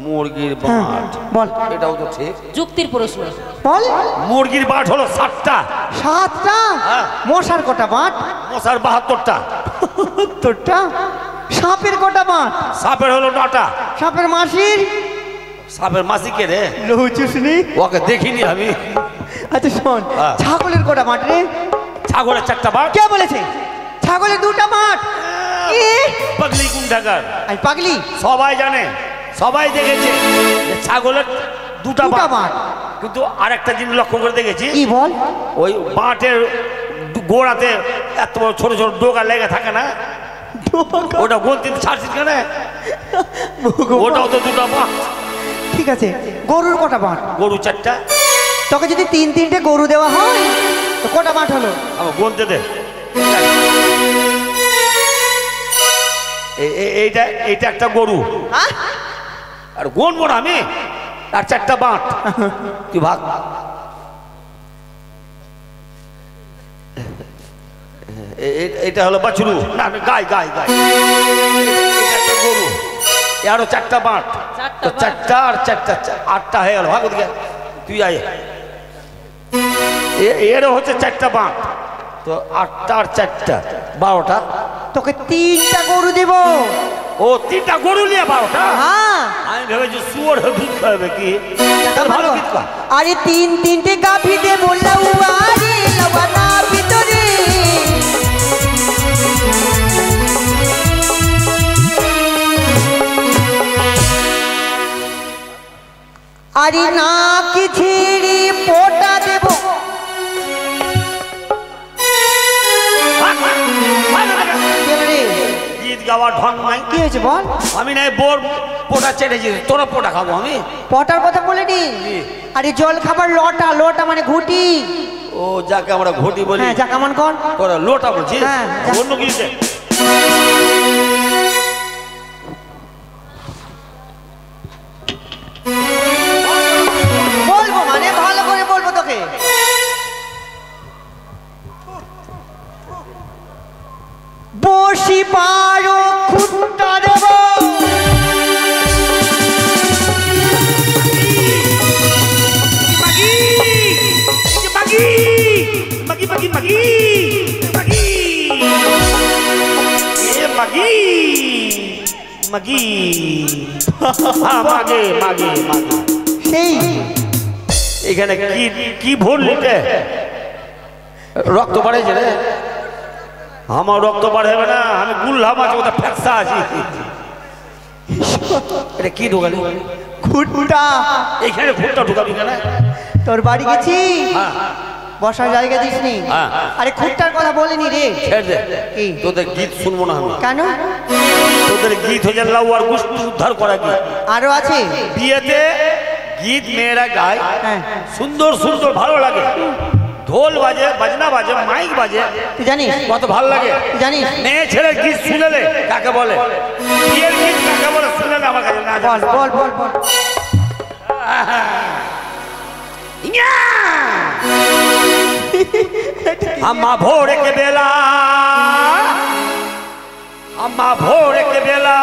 মুরগির হ্যাঁ, বাট, বল এটাও তো ঠিক। যুক্তির প্রশ্ন। বল। মুরগির বাট হলো 7টা, 7টা। হ্যাঁ। মশার কটা মাঠ? মশার 72টা, তোরটা। সাপের কটা মাঠ? সাপের হলো 9টা। সাপের মাসির? সাপের মাসি কে রে? লহুচুসনি। ওকে দেখিনি আমি। আচ্ছা শোন, ছাগলের কটা মাঠ রে? ছাগলের 4টা বাট। কে বলেছে? ছাগলের 2টা মাঠ। পাগলি কোন ঢাকার আমি পাগলি সবাই জানে, সবাই দেখেছে যে ছাগলের দুটা দুটা বাঁট, বাঁট। কিন্তু আরেকটা জিনিস লক্ষ্য করে দেখেছি, কি বল? ওই বাঁটের গোড়াতে এত বড় ছোট ছোট ডোকা লেগে থাকে না, ওটা বলতে ছাড়ছিস কেন? ওটাও তো দুটা বাঁট। ঠিক আছে, গরুর কটা বাঁট? গরু 4টা। তোকে যদি 3-3টে গরু দেওয়া হয় তো কটা বাঁট হলো? আমার গুনতে দে। এইটা এইটা একটা গরু, হ্যাঁ? আর গুনবো না আমি, আর 4টা বাঁট। তুই ভাগ। এটা হলো বাছুরু, না গাই গাই গাই। এটা একটা গরু, আরো 4টা বাঁট, তো 4টা আর 4টা 8টা হয়ে গেল। ভাগ ওদিকে, তুই আয়। এরও হচ্ছে 4টা বাঁট, তো 8টা আর 4টা 12টা। তোকে 3টা গরু দেব। ও 3টা গরু নিয়ে 12টা? হ্যাঁ, আমি ভেবেছি শুয়োর ভিত হবে কি, ভালো ভিত কর। আরে 3-3টে গাভী দে বললাম, আরে লওয়ানা ভিতরে আরে না কি ছিড়ি পোটা দেব। গীত গাওয়ার ঢং নাই। কি হয়েছে বল? আমি নাই বোর পোটা চেটেছি, তোরা পোটা খাবো আমি? পটার কথা বলিনি, আরে জল খাবার লটা, লটা মানে ঘুটি। ও যাকে আমরা ঘটি বলি, হ্যাঁ, যা কামান কর। তোরা লোটা বলছিস? হ্যাঁ, যা। অন্য কিছু বলবো মানে ভালো করে বলবো তোকে। বসি পারো খুঁটটা দেব। সেই এখানে কি কি ভুল নিতে? রক্ত বাড়েছে রে? আমার রক্ত বাড়বে না, আমি গুল্লাম আছে, ওটা ফ্যাকসা আছি। এটা কি ঢোকালি? খুঁটটা। এখানে ভুলটা ঢুকাবি কেন? তোর বাড়ি গেছি, হ্যাঁ, বসার জায়গা দিসনি। হ্যাঁ। আরে খুঁটটার কথা বলিনি রে। ছেড়ে দে। কি? তোদের গীত শুনবো না আমি। কেন? তোদের গীত হয়ে লাউ আর গোষ্ঠী উদ্ধার করা গীত। আরো আছে বিয়েতে গীত মেয়েরা গায়, হ্যাঁ। সুন্দর সুন্দর ভালো লাগে, ঢোল বাজে, বাজনা বাজে, মাইক বাজে, তুই জানিস? কত ভালো লাগে। তুই জানিস? মেয়ে ছেলের গীত শুনেলে কাকে বলে, বিয়ের গীত কাকে বলে শুনেলে আমার কাছে না বল বল বল বল। अम्मा भोर के बेला, अम्मा भोर के बेला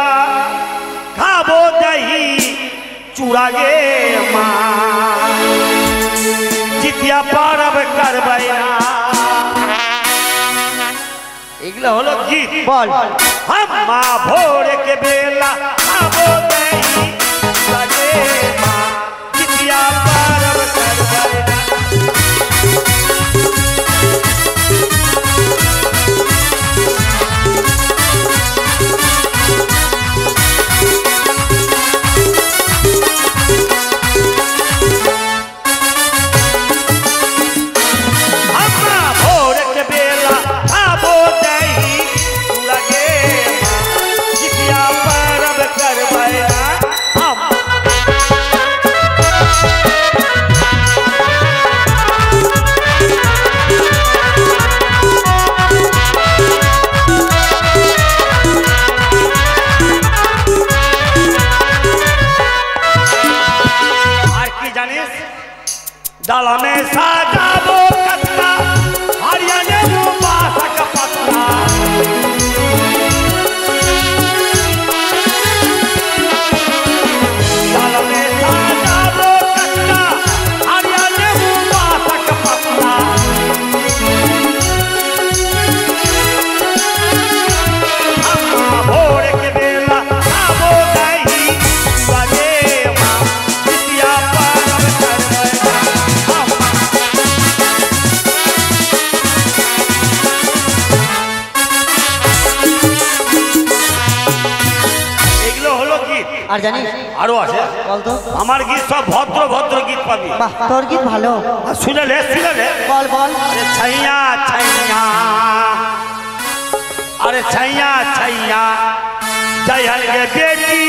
खाबो दही चूड़ा गे माँ, जितिया पारब करबैया। एगला हलो गीत। বল। अम्मा भोर के बेला खाबो दही चूड़ा गे माँ, जितिया पारब करबैया। डाला में साजाबो कतरा, हरियाणे वो बासा का पतरा। डाला में साजाबो कतरा, हरियाणे वो बासा का पतरा। अम्मा भोर के बेला खाबो दही लगे माँ, जितिया पारब करबैया। আর জানিস আরো আছে বলতো আমার গীত সব ভদ্র ভদ্র গীত পাবি বাহ তোর গীত ভালো শুনে লে বল বল अरे छैया छैया अरे छैया छैया जय हर ये बेटी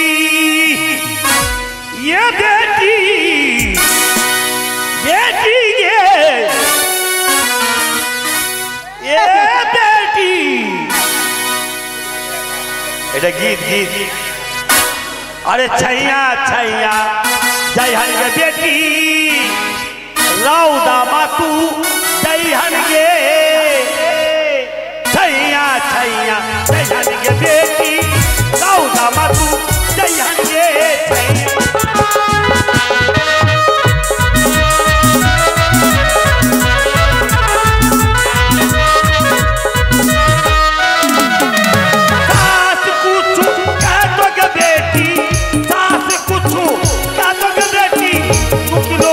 ये बेटी बेटी ये बेटी এটা গীত গীত अरे छैया छैया जय हर ये बेटी राउदा मातू जय हर गे छैया छैया जय हर गे बेटी राउदा मातू जय हर गे सास कुछ कह दो गे बेटी सास कुछ कह दो गे बेटी मुकलो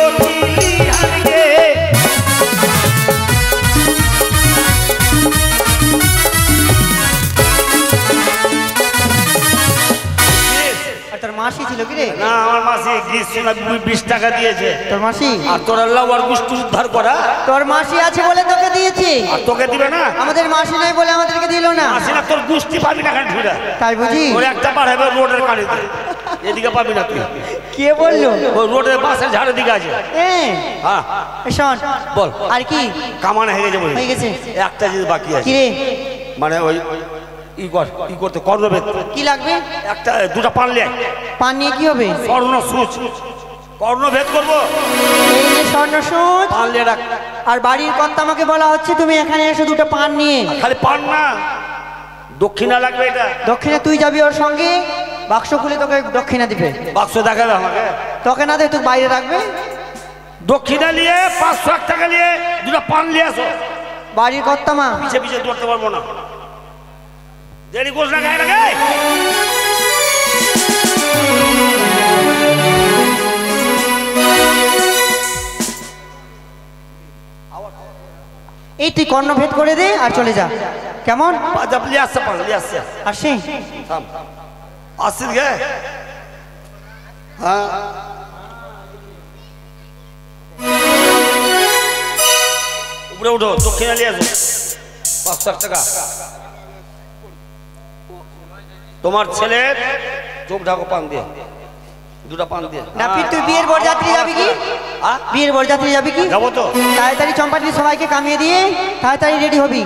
তোর মাসি ছিল কি রে না আমার মাসি গীত শোনা 20 টাকা দিয়েছে তোর মাসি আর তোর আল্লাহ আর গুষ্টি উদ্ধার করা তোর মাসি আছে বলে তোকে দিয়েছি আর তোকে দিবে না আমাদের মাসি নাই বলে আমাদেরকে দিল না মাসি না তোর গুষ্টি পাবি না কেন ঢুড়া তাই বুঝি ওর একটা পাঠাবে রোডের কানিতে এদিকে পাবি না তুই কে বললো ওই রোডের বাসের ঝাড়ের দিকে আছে হ্যাঁ শোন বল আর কি কামানে হয়ে গেছে বলে হয়ে গেছে একটা জিনিস বাকি আছে কি রে মানে ওই ই করতে কর্ণভেদ কি লাগবে একটা দুটো পানলে পান নিয়ে কি হবে স্বর্ণ সুচ কর্ণভেদ করবো এই যে স্বর্ণ সুচ পানলে রাখ আর বাড়ির কর্তা আমাকে বলা হচ্ছে তুমি এখানে এসে দুটো পান নিয়ে খালি পান না দক্ষিণা লাগবে এটা দক্ষিণে তুই যাবি ওর সঙ্গে বাক্স খুলে তোকে দক্ষিণা দিবে বাক্স দেখাবে আমাকে তোকে না দে তুই বাইরে রাখবে দক্ষিণা নিয়ে 500 টাকা নিয়ে দুটো পান নিয়ে আসো বাড়ির কর্তা মা পিছে পিছে দৌড়তে পারবো না দেরি কোস না গায়ে লাগে এই তুই কর্ণভেদ করে দে আর চলে যা কেমন जब लिया से पढ़ लिया से আসি हम आसिर गए हाँ ऊपर उठो दक्षिणा लिया सो 500 টাকা তোমার ছেলে চোখ ঢাকো পান দিয়ে দুটো পান দিয়ে না ফির তুই বিয়ের বরযাত্রী যাবি কি বিয়ের বরযাত্রী যাবি কি যাবো তো তাড়াতাড়ি চম্পাটি সবাইকে কামিয়ে দিয়ে তাড়াতাড়ি রেডি হবি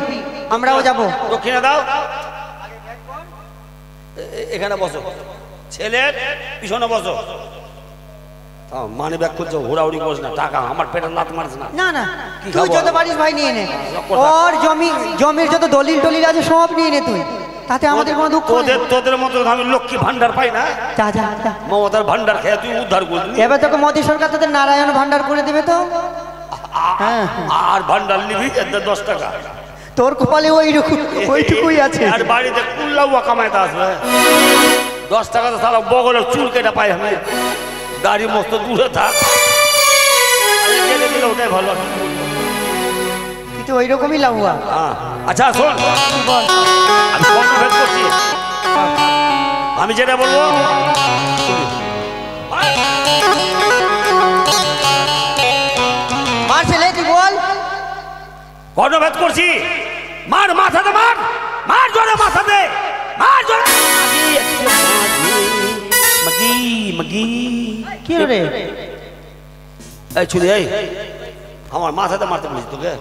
আমরাও যাবো দক্ষিণা দাও এখানে বসো ছেলের পিছনে বসো মানে ব্যাগ করছো হুড়াহুড়ি করিস না টাকা আমার পেটে লাত মারিস না না না কি তুই খাবো? যত পারিস ভাই নিয়ে নে কথা। ওর জমির যত দলিল টলিল আছে সব নিয়ে নে তুই তাতে আমাদের কোনো দুঃখ নেই। তোদের মতো আমি লক্ষ্মী ভান্ডার পাই না যা যা যা মমতার ভান্ডার খেয়ে তুই উদ্ধার করবি এবার তোকে মোদী সরকার তোদের নারায়ণ ভান্ডার করে দেবে তো হ্যাঁ। আর ভান্ডার নিবি 10 টাকা তোর কপালে ওইটুকুই আছে আর বাড়িতে কুল্লাউয়া কামাইতে আসবে 10 টাকা তো সারা বগলের চুল কেটে পাই আমি গাড়ি মস্ত দূরে থাক আরে গেলে দিলে ওটাই ভালো তুই তো ওইরকমই লাউয়া হ্যাঁ আচ্ছা শোন বল আমি কর্ণভেদ করছি আমি যেটা বলবো মার ছেলে তুই বল কর্ণভেদ করছি মার মাথাতে মার মার জোরে মাথাতে মার জোরে মগি মগি কি রে এই ছুরি এই আমার মাথাতে মারতে বলিস তোকে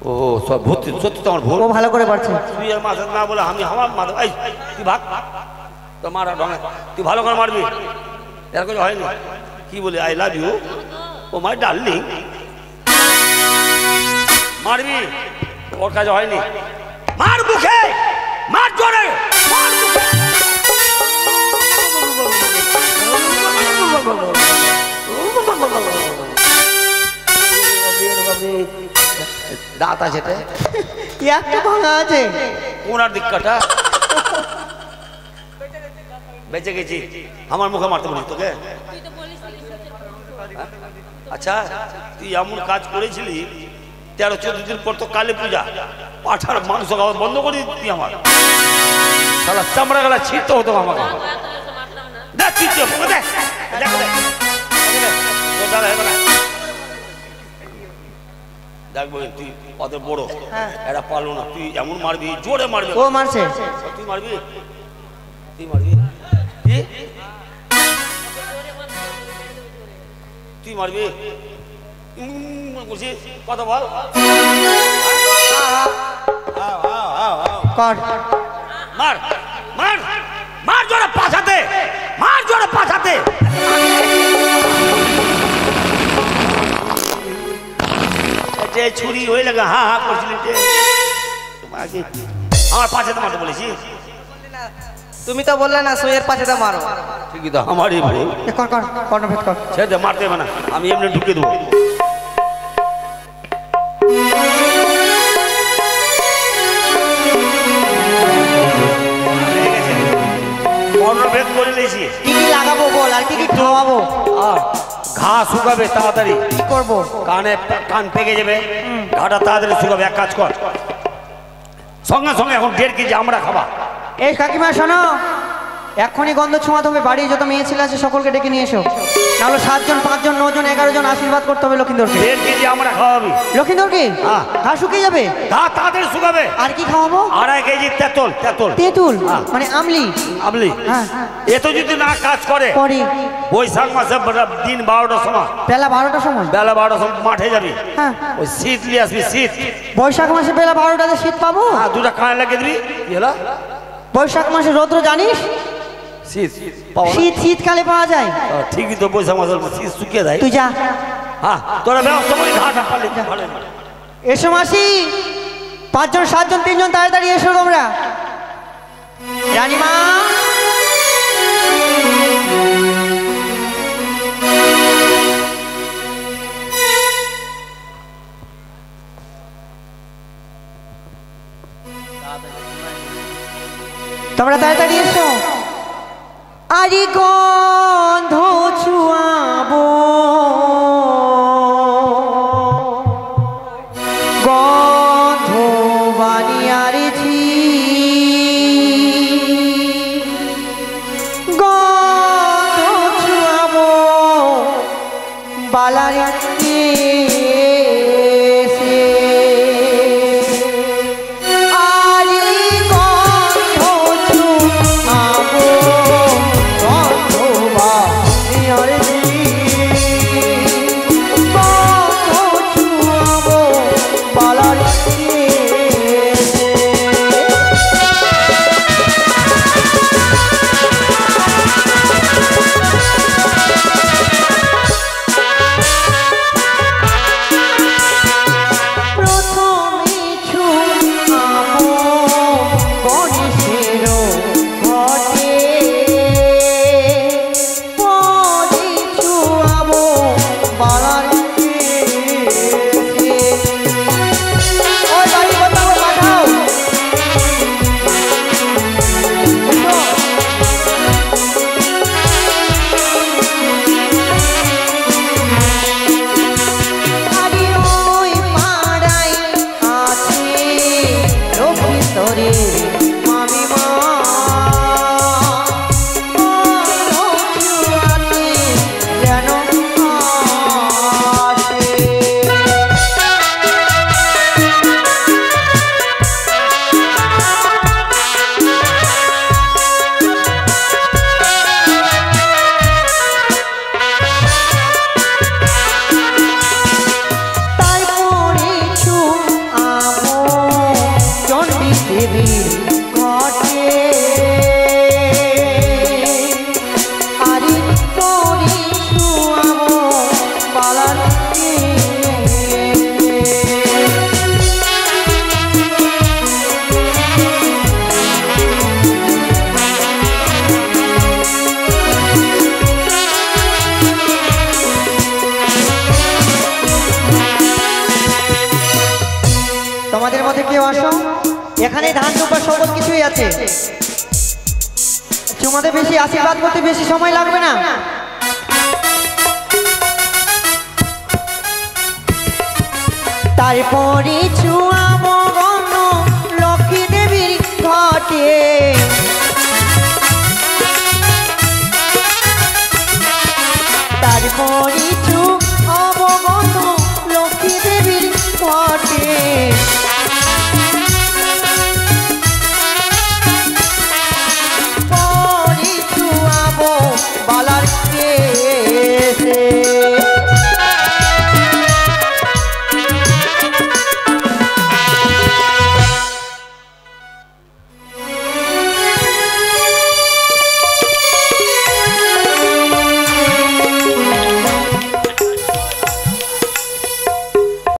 ও সব ভর্তি সত্যি তো আমার ভুল ও ভালো করে পারছে তুই আর মাথাতে না বলে আমি আমার মাথা এই তুই ভাগ তো মারা ঢঙে তুই ভালো করে মারবি এর কিছু হয়নি কি বলি I love you oh my darling মারবি ওর কাজ হয়নি মার মুখে মার জোরে মার মুখে দাঁত আছে একটা ভাঙা আছে কোনার দিকটা বেঁচে গেছি আমার মুখে মারতে বলিস তোকে আচ্ছা তুই এমন কাজ করেছিলি 13-14 দিন পর তো কালী পূজা পাঠার মাংস খাওয়া বন্ধ করে দিতি আমার সালা চামড়া গলা ছিঁড়তে হতো আমাকে দেখ তুই দেখ দেখ দেখবো তুই অত বড় এটা পারলো না তুই এমন মারবি জোরে মারবি ও মারছে তুই মারবি তুই মারবি তুই মারবি বলছি কথা বল কর মার মার মার জোরে পাছাতে মার জোরে পাছাতে যে ছুরি হয়ে লাগা হা হা করছিলি তোমাকে আমার পাছাতে মারতে বলেছি তুমি তো বললে না সুইয়ের পাশেটা মারো ঠিকই তো আমারই ভাই কর কর কর্ণভেদ কর ছেড়ে মারতে হবে না আমি এমনি ঢুকে দেবো কর্ণভেদ করে নিয়েছি কি কি লাগাবো বল আর কি কি খাওয়াবো আর ঘা শুকাবে তাড়াতাড়ি কি করবো কান পেকে যাবে ঘাটা তাড়াতাড়ি শুকাবে এক কাজ কর সঙ্গে সঙ্গে এখন 1.5 কেজি আমরা খাবা এই কাকিমা শোনো এখনই গন্ধ ছোঁয়াতে হবে বাড়ি যত মেয়ে ছেলে আছে সকলকে ডেকে নিয়ে এসো নাহলে 7 জন 5 জন 9 জন 11 জন আশীর্বাদ করতে হবে লক্ষিন্দরকে 1.5 কেজি আমরা খাওয়াবি লক্ষিন্দর কি হ্যাঁ। ঘা শুকিয়ে যাবে ঘা তাড়াতাড়ি শুকাবে আর কি খাওয়াবো 2.5 কেজি তেঁতুল তেঁতুল তেঁতুল হ্যাঁ। মানে আমলি আমলি হ্যাঁ এত যদি না কাজ করে পরে বৈশাখ মাসে দিন 12টার সময় বেলা 12টার সময় বেলা 12টার সময় মাঠে যাবি হ্যাঁ ওই শীত নিয়ে আসবি শীত বৈশাখ মাসে বেলা 12টাতে শীত পাবো হ্যাঁ 2টা কানে লাগিয়ে দিবি কি হলো বৈশাখ মাসে রৌদ্র জানিস শীত পাওয়া না? শীতকালে পাওয়া যায় ঠিকই তো বৈশাখ মাসের শীত শুকিয়ে যায় তুই যা হ্যাঁ তোরা ব্যবস্থা করি ঘাটা পারলি ভালো এসো মাসি 5 জন 7 জন 3 জন তাড়াতাড়ি এসো তোমরা রানীমা তোমরা তাড়াতাড়ি এসো আরে গন্ধ ছুয়াবো গন্ধ বানিয়ারেছি গন্ধ ছুয়াবো বালারে তোমাদের মধ্যে কেউ আসো এখানে ধান দুব্বা সকল কিছুই আছে তোমাদের বেশি আশীর্বাদ করতে বেশি সময় লাগবে না তারপরে ছুয়াবো গন্ধ লক্ষ্মী দেবীর ঘটে করি